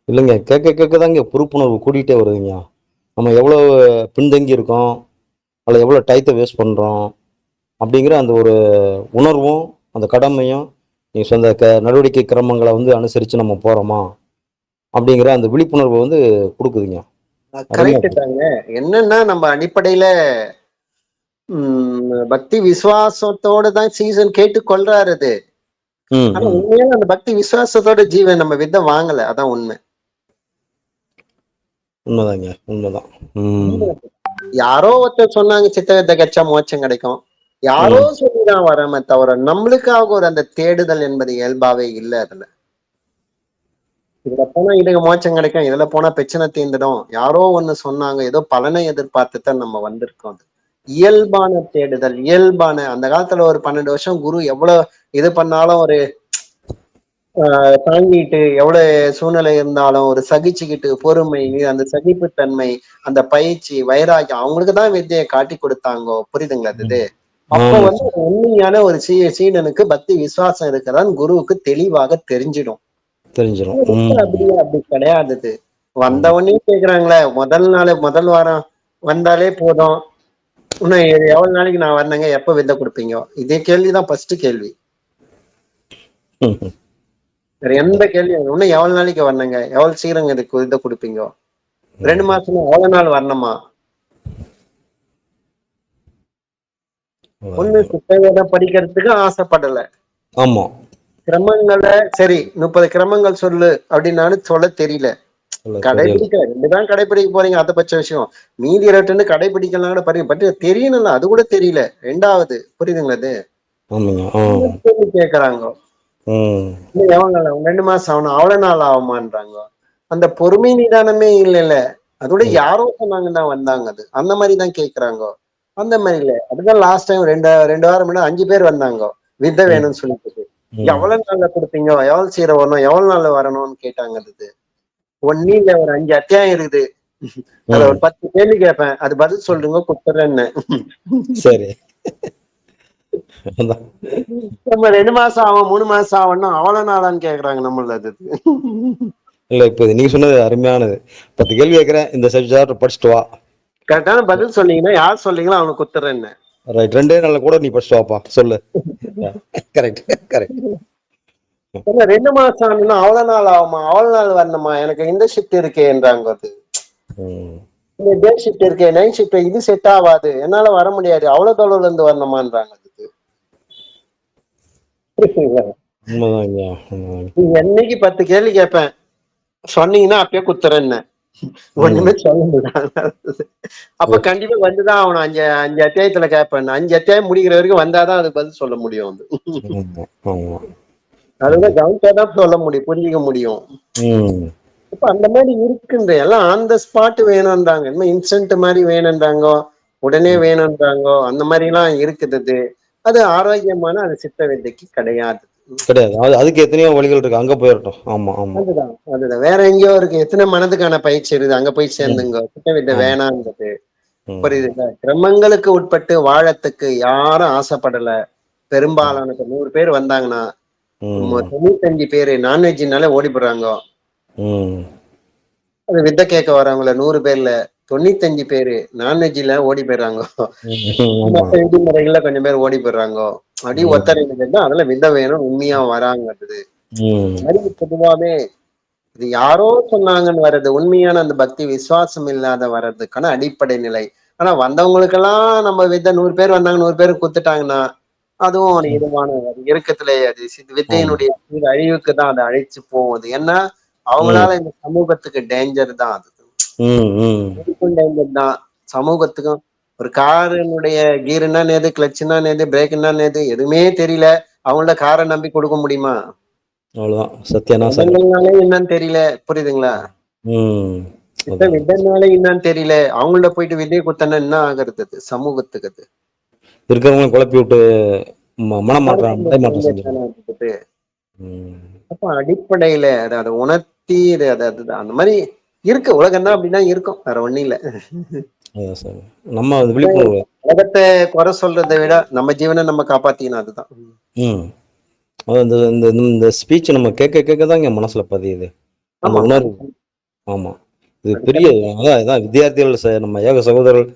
இல்லைங்க, கேட்க கேட்க தாங்க பொறுப்புணர்வு கூட்டிகிட்டே வருதுங்க. நம்ம எவ்வளோ பின்தங்கி இருக்கோம், அதில் எவ்வளோ டயத்தை வேஸ்ட் பண்ணுறோம் அப்படிங்கிற அந்த ஒரு உணர்வும் அந்த கடமையும் நீங்கள் சொந்த நடவடிக்கை கிரமங்களை வந்து அனுசரித்து நம்ம போகிறோமா அப்படிங்கிற அந்த விழிப்புணர்வு வந்து கொடுக்குதுங்க. கரெக்ட் அருமையாக. தாங்க. என்னன்னா நம்ம அடிப்படையில பக்தி விசுவாசத்தோட தான் சீசன் கேட்டு கொள்றாரு அது. ம் ஆனா ம் உண்மையான அந்த பக்தி விசுவாசத்தோட ஜீவன் நம்ம வித்தை வாங்கல. அதான் உண்மை. உண்மைதாங்க, உண்மைதான். ம் யாரோ ஒருத்தர் சொன்னாங்க சித்த வித்தை கச்சா மோட்சம் கிடைக்கும். யாரோ ம் சொல்லிதான் வராம தவிர நம்மளுக்காக ஒரு அந்த தேடுதல் என்பது இயல்பாவே இல்லை அதுல. இதுல போனா இதுக்கு மோட்சம் கிடைக்கும், இதுல போனா பிரச்சனை தீர்ந்துடும், யாரோ ஒண்ணு சொன்னாங்க, ஏதோ பலனை எதிர்பார்த்து தான் நம்ம வந்திருக்கோம். அது இயல்பான தேடுதல். இயல்பான அந்த காலத்துல ஒரு 12 வருஷம் குரு எவ்வளவு இது பண்ணாலும் ஒரு தாங்கிட்டு எவ்வளவு சூழ்நிலை இருந்தாலும் ஒரு சகிச்சுக்கிட்டு பொறுமை, அந்த சகிப்புத்தன்மை, அந்த பயிற்சி, வைராக்கியம் அவங்களுக்கு தான் வித்தையை காட்டி கொடுத்தாங்க. புரியுதுங்களா ம். அது? அப்ப ஆமாம் வந்து சார். உண்மையான ஒரு சீடனுக்கு பக்தி விசுவாசம் இருக்கிறான்னு குருவுக்கு தெளிவாக தெரிஞ்சிடும். தெரிஞ்சிடும். அப்படி கிடையாது இது. ம் வந்தவொடனே கேக்குறாங்களே, முதல் நாள் முதல் வாரம் வந்தாலே போதும். இன்னும் எவ்வளவு நாளைக்கு நான் வந்தேங்க, எப்ப வித்தை கொடுப்பீங்க, இதே கேள்விதான் ஃபர்ஸ்ட் கேள்வி. ம். வேற எந்த கேள்வியும் இல்லை. இன்னும் எவ்வளவு நாளைக்கு வந்தேங்க, எவ்வளவு சீக்கிரம் இதுக்கு இதை கொடுப்பீங்க, 2 ம். மாசமா எவ்வளவு நாள் வரணுமா. ஒண்ணு சித்தவேதை படிக்கிறதுக்கு ஆசைப்படல. ஆமா. கிரமங்களை சரி 30 கிரமங்கள் சொல்லு அப்படின்னாலும் சொல்ல தெரியல. இல்ல தெரியல. கடைபிடிக்க 2 தான் கடைபிடிக்க போறீங்க, அதை பட்ச விஷயம். மீதி 2 கடைபிடிக்கலாம் கூட பாருங்க, பட் தெரியணும்ல, அது கூட தெரியல. 2வது புரியுதுங்களா அது? ஆமாங்க. இன்னொரு கேள்வி கேக்குறாங்க, ம் இன்னும் எவ்வளவு நாள் ஆகும், 2 மாசம் ஆகணும், அவ்வளவு நாள் ஆகுமான்றாங்க. அந்த பொறுமை நிதானமே இல்லைல்ல. அதோட ம் யாரோ சொன்னாங்க தான் வந்தாங்க. அது அந்த மாதிரி தான் கேக்குறாங்க. அந்த மாதிரி இல்ல. அதுதான் லாஸ்ட் டைம் 2 வாரம் முன்னாடி 5 பேர் வந்தாங்க வித்தை ம் வேணும்னு சொல்லிட்டு. ம் எவ்வளவு நாள்ல கொடுப்பீங்க, எவ்வளவு சீரை வரணும், எவ்வளவு நாள்ல வரணும்னு கேட்டாங்க. அது ஒன்னும் இல்ல, ஒரு 5 அத்தியாயம் இருக்குது, அத ம். ஒரு 10 கேள்வி கேட்பேன், அது பதில் சொல்லுங்க குடுத்துறேன்னு. சரி. அதான். நம்ம 2 மாசம் ஆகும் 3 மாசம் ஆகும்னா அவ்வளவு நாளான்னு கேக்குறாங்க நம்மள. அது இல்ல இப்ப நீங்க சொன்னது அருமையானது. 10 கேள்வி கேட்கிறேன், இந்த சப்ஜெக்ட் படிச்சுட்டு வா. கரெக்டான பதில் சொன்னீங்கன்னா யார் சொல்றீங்களோ அவனுக்கு குடுத்துறேன்னு. ரைட். 2 நாள்ல கூட நீ படிச்சுட்டு வாப்பா சொல்லு. Correct correct. இல்ல 2 மாசம் ஆகணும்னா அவ்வளவு நாள் ஆகுமா? அவ்வளவு நாள் வரணுமா? எனக்கு இந்த ஷிஃப்ட் இருக்கேன்றாங்க. அது ம். இந்த டே ஷிஃப்ட் இருக்கே, நைட் ஷிஃப்ட், இது செட் ஆகாது, என்னால வர முடியாது, அவ்வளவு தொலைவுல இருந்து வரணுமான்றாங்க. அதுக்கு புரியுதுங்களா? உண்மைதான் ஐயா, உண்மைதான். நீங்க என்னைக்கு 10 கேள்வி கேட்பேன், சொன்னீங்கன்னா அப்பயே குத்துறேன்னு ம். ஒண்ணுமே சொல்ல முடியாது. அப்ப கண்டிப்பா வந்துதான் ஆகணும். அஞ்சு அஞ்சு அத்தியாயத்துல கேட்பேன். 5 அத்தியாயம் முடிக்கிற வரைக்கும் வந்தாதான் அது பதில் சொல்ல முடியும். அது ஆமா ஆமா. அதுதான் கவனிச்சாதான் சொல்ல முடியும், புரிஞ்சுக்க முடியும். ம். இப்ப அந்த மாதிரி இருக்குன்ற எல்லாம் ஆன் த ஸ்பாட் வேணும்ன்றாங்க, இன்னும் இன்ஸ்டன்ட் மாதிரி வேணும்ன்றாங்க, உடனே ம். வேணும்ன்றாங்க. அந்த மாதிரி எல்லாம் இருக்குது. அது ஆரோக்கியமான அது சித்த வித்தைக்கு கிடையாது. கிடையாது. அதுக்கு எத்தனையோ வழிகள் இருக்கு, அங்க போயிரட்டும். ஆமா ஆமா. அதுதான் அதுதான் வேற எங்கேயோ இருக்கு. எத்தனை மனதுக்கான பயிற்சி இருக்குது, அங்க போய் ம். சேர்ந்துங்க. சித்த வித்தை ஆமா. வேணாங்கிறது ம். புரியுதுல்ல? கிரமங்களுக்கு உட்பட்டு வாழத்துக்கு யாரும் ஆசைப்படல. பெரும்பாலான 100 பேர் வந்தாங்கன்னா ம். 95 பேரு நான்வெஜ்னாலே ஓடி போடுறாங்க. ம். அது வித்தை கேட்க வரவங்கள 100 பேர்ல 95 பேரு நான்வெஜ்ல ஓடி போயிடுறாங்க. ஆமா. மத்த விதிமுறைகள்ல கொஞ்சம் பேர் ஓடி போயிடுறாங்க. அப்படி ம். ஒத்தரை பேர் தான் அதெல்லாம் வித்தை வேணும் உண்மையா வராங்கிறது. ம். அறிவு பொதுவாவே இது யாரோ சொன்னாங்கன்னு வர்றது, உண்மையான அந்த பக்தி விசுவாசம் இல்லாத வர்றதுக்கான அடிப்படை நிலை. ஆனா வந்தவங்களுக்கெல்லாம் நம்ம வித்தை 100 பேர் வந்தாங்க, 100 பேர் குத்துட்டாங்கன்னா அதுவும் ஒரு இதுவான இறுக்கத்திலே அது ஆமா. வித்தையினுடைய அழிவுக்கு தான் அதை அழைச்சு போகுது. ஏன்னா ம். அவங்களால இந்த சமூகத்துக்கு டேஞ்சர் தான். அது ம். ம். இதுக்கும் டேஞ்சர் தான், சமூகத்துக்கும். ஒரு காரினுடைய கீர்னா நேது, கிளச்சுன்னா நேது, பிரேக்னா நேது எதுவுமே தெரியல, அவங்கள்ட்ட காரை நம்பி கொடுக்க முடியுமா? அவ்வளவுதான். சத்யநாசர். விதங்கள்னாலே என்னன்னு தெரியல, புரியுதுங்களா? ம். சித்த அதான். விதனாலே என்னன்னு தெரியல, அவங்கள்ட்ட போயிட்டு விதையை குத்தனா என்ன ஆகுறது? அது சமூகத்துக்கு அது இருக்கிறவங்களையும் குழப்பி விட்டு மனமாற்றம் மடைமாற்றம் செஞ்சிடும். இருக்குது. ம். அப்ப அடிப்படையில அதை உணர்த்தி அந்த மாதிரி இருக்கு. உலகம் தான் அப்படிதான் இருக்கும், வேற ஒண்ணும் இல்ல. அதான் சார். நம்ம அது விழிப்புணர்வு. உலகத்தை குறை சொல்றதை விட நம்ம ஜீவனை நம்ம காப்பாத்திக்கணும், அதுதான். ம். அது இந்த இந்த இந்த ஸ்பீச் நம்ம கேட்க கேட்க தான் இங்க மனசுல பதியுது அந்த ஆமா, உணர்வு. ஆமா. இது பெரிய அதான் வித்தியார்த்திகள் நம்ம ஏக சகோதரர்கள்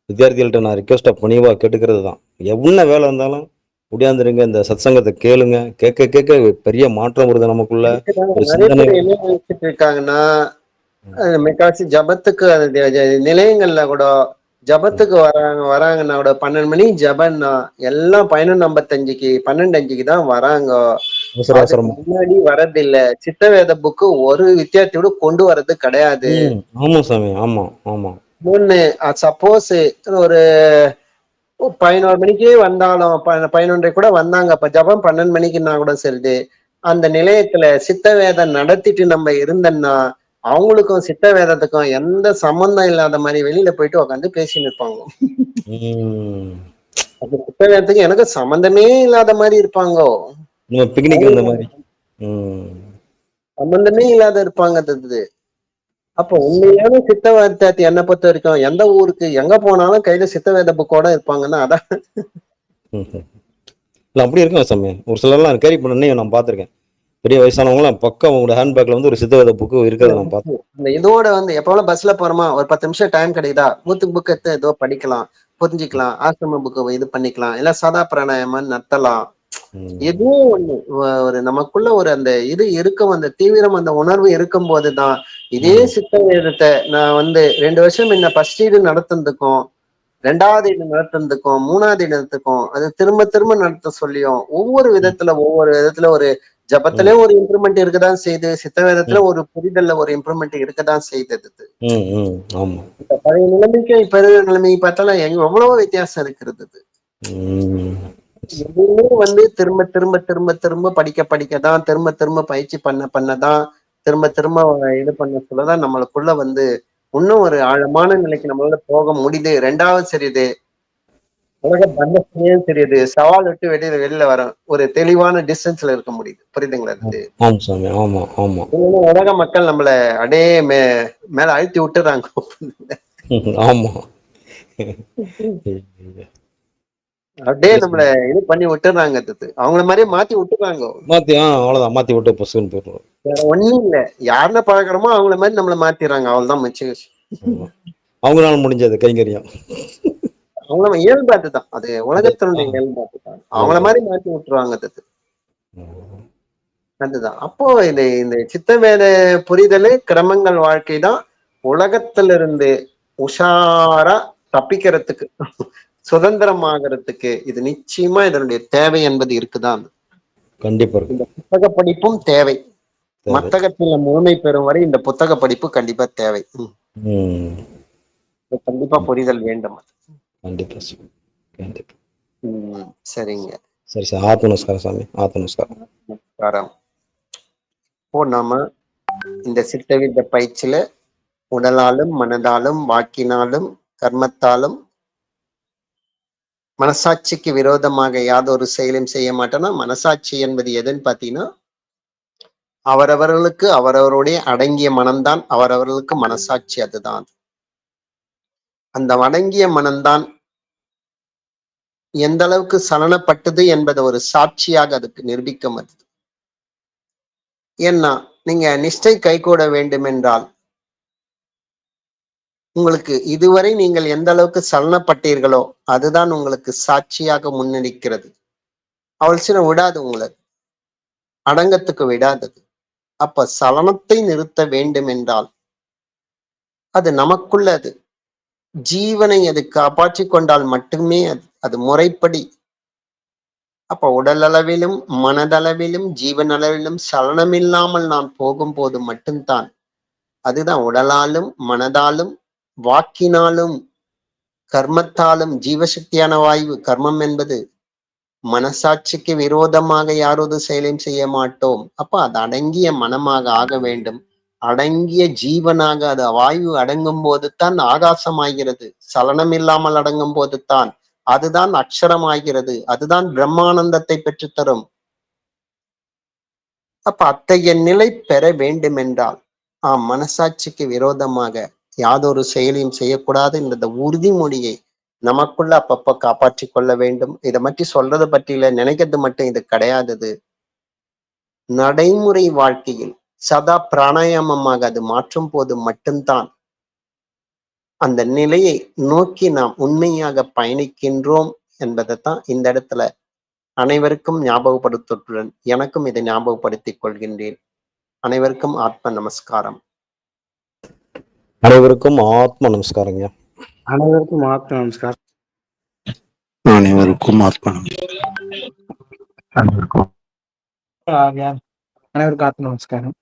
வித்தியார்த்திகள்கிட்ட நான் ரிக்வெஸ்டா பணிவா கேட்டுக்கிறது தான். என்ன வேலை இருந்தாலும் முடியாந்துருங்க, இந்த சத்சங்கத்தை கேளுங்க. கேட்க கேட்க பெரிய மாற்றம் வருது நமக்குள்ள. இதுக்குதான் ஒரு நிறைய சிந்தனை. பேர் என்ன நினைச்சிட்டு இருக்காங்கன்னா, முக்காசி ஜபத்துக்கு நிலையங்கள்ல கூட ஜபத்துக்கு வராங்க வராங்கன்னா கூட 12 மணி ஜபன்னா எல்லாம் 11:55க்கு 12:05க்கு தான் வராங்க. அவசர அதுக்கு அவசரமா. முன்னாடி வர்றதில்ல. சித்தவேத புக்கு ஒரு வித்தியார்த்தியோட கொண்டு வர்றது கிடையாது. ஆமா சாமி. ஆமா ஆமா. முன்னு சப்போஸ் ஒரு 11 மணிக்கே வந்தாலும் 11:30 கூட வந்தாங்க, அப்ப ஜபம் 12 மணிக்குன்னா கூட சரி. அந்த நிலையத்துல சித்த வேதம் நடத்திட்டு நம்ம இருந்தோம்னா அவங்களுக்கும் சித்த வேதத்துக்கும் எந்த சம்பந்தம் இல்லாத மாதிரி வெளியில போயிட்டு உட்காந்து பேசின்னு இருப்பாங்க. ம். அந்த சித்த வேதத்துக்கு எனக்கு சம்பந்தமே இல்லாத மாதிரி இருப்பாங்க. நம்ம பிக்னிக் வந்த மாதிரி. ம். சம்பந்தமே இல்லாத இருப்பாங்க. அது அப்போ உண்மையான சித்த வேதாத்தி என்னை பொறுத்த வரைக்கும் எந்த ஊருக்கு எங்க போனாலும் கையில சித்த வேத புக்கோட இருப்பாங்கன்னா அதான். இல்ல அப்படி இருக்கும் சாமி. ஒரு சிலர்லாம் கேரி பண்ணனே நான் பார்த்திருக்கேன். பெரிய வயசானவங்களாம் பக்கம் அவங்களோட ஹேண்ட்பேக்ல வந்து ஒரு சித்தவேத புக்கு இருக்கிறத நான் பார்த்தேன். இந்த இதோட எப்போல பஸ்ல போறோமா, ஒரு 10 நிமிஷம் டைம் கிடைக்குதா, புக் எடுத்து ஏதோ படிக்கலாம், புரிஞ்சுக்கலாம், ஆசிரம புக்கு இது பண்ணிக்கலாம், இல்ல சதா பிராணாயாமம் நடத்தலாம். ம். எதுவும் ஒண்ணு ஒரு நமக்குள்ள ஒரு அந்த இது இருக்கும், அந்த தீவிரம், அந்த உணர்வு இருக்கும் போதுதான் இதே ம். சித்த வேதத்தை நான் 2 வருஷம் முன்ன ஃபர்ஸ்ட் இது நடத்துனதுக்கும் 2வது இது நடத்துனதுக்கும் 3வது இடத்துக்கும் அது திரும்ப திரும்ப நடத்த சொல்லியும் ஒவ்வொரு விதத்துல ஒரு ம். ஜபத்திலயும் ஒரு இம்ப்ரூவ்மெண்ட் இருக்கதான் செய்யுது, சித்த வேதத்துல ம். ஒரு புரிதல்ல ஒரு இம்ப்ரூவ்மெண்ட் இருக்கதான் செய்தது. ம். ம். ஆமா. இப்ப பழைய நிலைமைக்கு இப்ப இருக்கிற நிலைமைக்கு பார்த்தாலும் எவ்வளவு வித்தியாசம் இருக்கிறது. ம். எதுவுமே திரும்ப திரும்ப திரும்ப திரும்ப படிக்க படிக்கதான், திரும்ப திரும்ப பயிற்சி பண்ண பண்ணதான், திரும்ப திரும்ப இது பண்ண சொல்லதான் நம்மளுக்குள்ள இன்னும் ஒரு ஆழமான நிலைக்கு நம்மளால போக முடியுது. 2வது சரி, உலக பந்தத்திலேயும் தெரியுது, சவால் விட்டு வெளியில வெளியில வர ஒரு தெளிவான டிஸ்டன்ஸ்ல இருக்க முடியுது. புரியுதுங்களா? அது ஆமா சாமி. ஆமா ஆமா. இல்லைன்னா உலக மக்கள் நம்மள அப்படியே மேல அழுத்தி விட்டுறாங்க. ஆமா. அப்படியே நம்மள இது பண்ணி விட்டுறாங்க. அது அவங்கள மாதிரியே மாத்தி விட்டுறாங்க. மாத்தி அவ்வளவுதான், மாத்தி விட்டு பொசுன்னு போயிடுவோம். வேற ஒண்ணும் இல்ல, யாருன்னு பாக்குறோமோ அவங்கள மாதிரி நம்மள மாத்திடுறாங்க, அவ்வளவுதான் மிச்ச விஷயம். அவங்களால முடிஞ்சது கைங்கரியம். அவங்கள இயல்பு அதுதான். அது உலகத்தினுடைய இயல்பு அதுதான். அவங்கள மாதிரி மாற்றி விட்டுருவாங்க அது. ம். அதுதான். அப்போ இது இந்த சித்தவேத புரிதலு கிரமங்கள் வாழ்க்கை தான் உலகத்திலிருந்து உஷாரா தப்பிக்கிறதுக்கு சுதந்திரமாகறதுக்கு இது நிச்சயமா இதனுடைய தேவை என்பது இருக்குதான். கண்டிப்பா இருக்கு. இந்த புத்தக படிப்பும் தேவை. தேவை. மத்தகத்துல முழுமை பெறும் வரை இந்த புத்தக படிப்பு கண்டிப்பா தேவை. ம். இது கண்டிப்பா புரிதல் வேண்டும். கண்டிப்பா சார். கண்டிப்பா. சரிங்க. சரி சார். ஆத்ம நமஸ்காரம் சாமி. ஆத்ம நமஸ்காரம். நமஸ்காரம். இப்போ நாம இந்த சித்தவித்த பயிற்சியில உடலாலும் மனதாலும் வாக்கினாலும் கர்மத்தாலும் மனசாட்சிக்கு விரோதமாக யாதொரு செயலும் செய்ய மாட்டோம்னா, மனசாட்சி என்பது எதுன்னு பாத்தீங்கன்னா, அவரவர்களுக்கு அவரவருடைய அடங்கிய மனம்தான் அவரவர்களுக்கு மனசாட்சி. அதுதான் அந்த அடங்கிய மனம்தான் எந்த அளவுக்கு சலனப்பட்டது என்பதை ஒரு சாட்சியாக அதுக்கு நிரூபிக்க முடியுது. ஏன்னா நீங்க நிஷ்டை கைகூட வேண்டும் என்றால் உங்களுக்கு இதுவரை நீங்கள் எந்த அளவுக்கு சலனப்பட்டீர்களோ அதுதான் உங்களுக்கு சாட்சியாக முன்னெடுக்கிறது. அவள் சில விடாது, உங்களை அடங்கத்துக்கு விடாதது. அப்ப சலனத்தை நிறுத்த வேண்டும் என்றால் அது நமக்குள்ள அது ஜீவனை அது காப்பாற்றிக் கொண்டால் மட்டுமே அது முறைப்படி. அப்ப உடல் அளவிலும் மனதளவிலும் ஜீவன் அளவிலும் சலனமில்லாமல் நாம் போகும்போது மட்டும்தான் அதுதான் உடலாலும் மனதாலும் வாக்கினாலும் கர்மத்தாலும் ஜீவசக்தியான வாயு கர்மம் என்பது மனசாட்சிக்கு விரோதமாக யாரொரு செயலையும் செய்ய மாட்டோம். அப்ப அது அடங்கிய மனமாக ஆக வேண்டும். அடங்கிய ஜீவனாக அது வாயு அடங்கும் போது தான் ஆகாசமாகிறது. சலனம் இல்லாமல் அடங்கும் போது தான் அதுதான் அக்ஷரமாகிறது. அதுதான் பிரம்மானந்தத்தை பெற்றுத்தரும். அப்ப அத்தகைய நிலை பெற வேண்டும் என்றால் மனசாட்சிக்கு விரோதமாக யாதொரு செயலையும் செய்யக்கூடாது என்ற உறுதிமொழியை நமக்குள்ள அப்பப்ப காப்பாற்றி கொள்ள வேண்டும். இதை பற்றி சொல்றது பற்றி இல்ல, நினைக்கிறது மட்டும் இது கிடையாது. நடைமுறை வாழ்க்கையில் சதா பிராணாயாமமாக அது மாற்றும் போது மட்டும்தான் அந்த நிலையை நோக்கி நாம் உண்மையாக பயணிக்கின்றோம் என்பதைத்தான் இந்த இடத்துல அனைவருக்கும் ஞாபகப்படுத்துடன் எனக்கும் இதை ஞாபகப்படுத்திக் கொள்கின்றேன். அனைவருக்கும் ஆத்ம நமஸ்காரம். அனைவருக்கும் ஆத்ம நமஸ்காரங்க. அனைவருக்கும் ஆத்ம நமஸ்காரம். அனைவருக்கும் ஆத்ம அனைவருக்கும் ஆத்ம நமஸ்காரம்.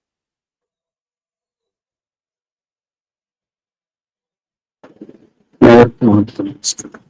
அனைவருக்கும் ஆத்ம நமஸ்காரம்.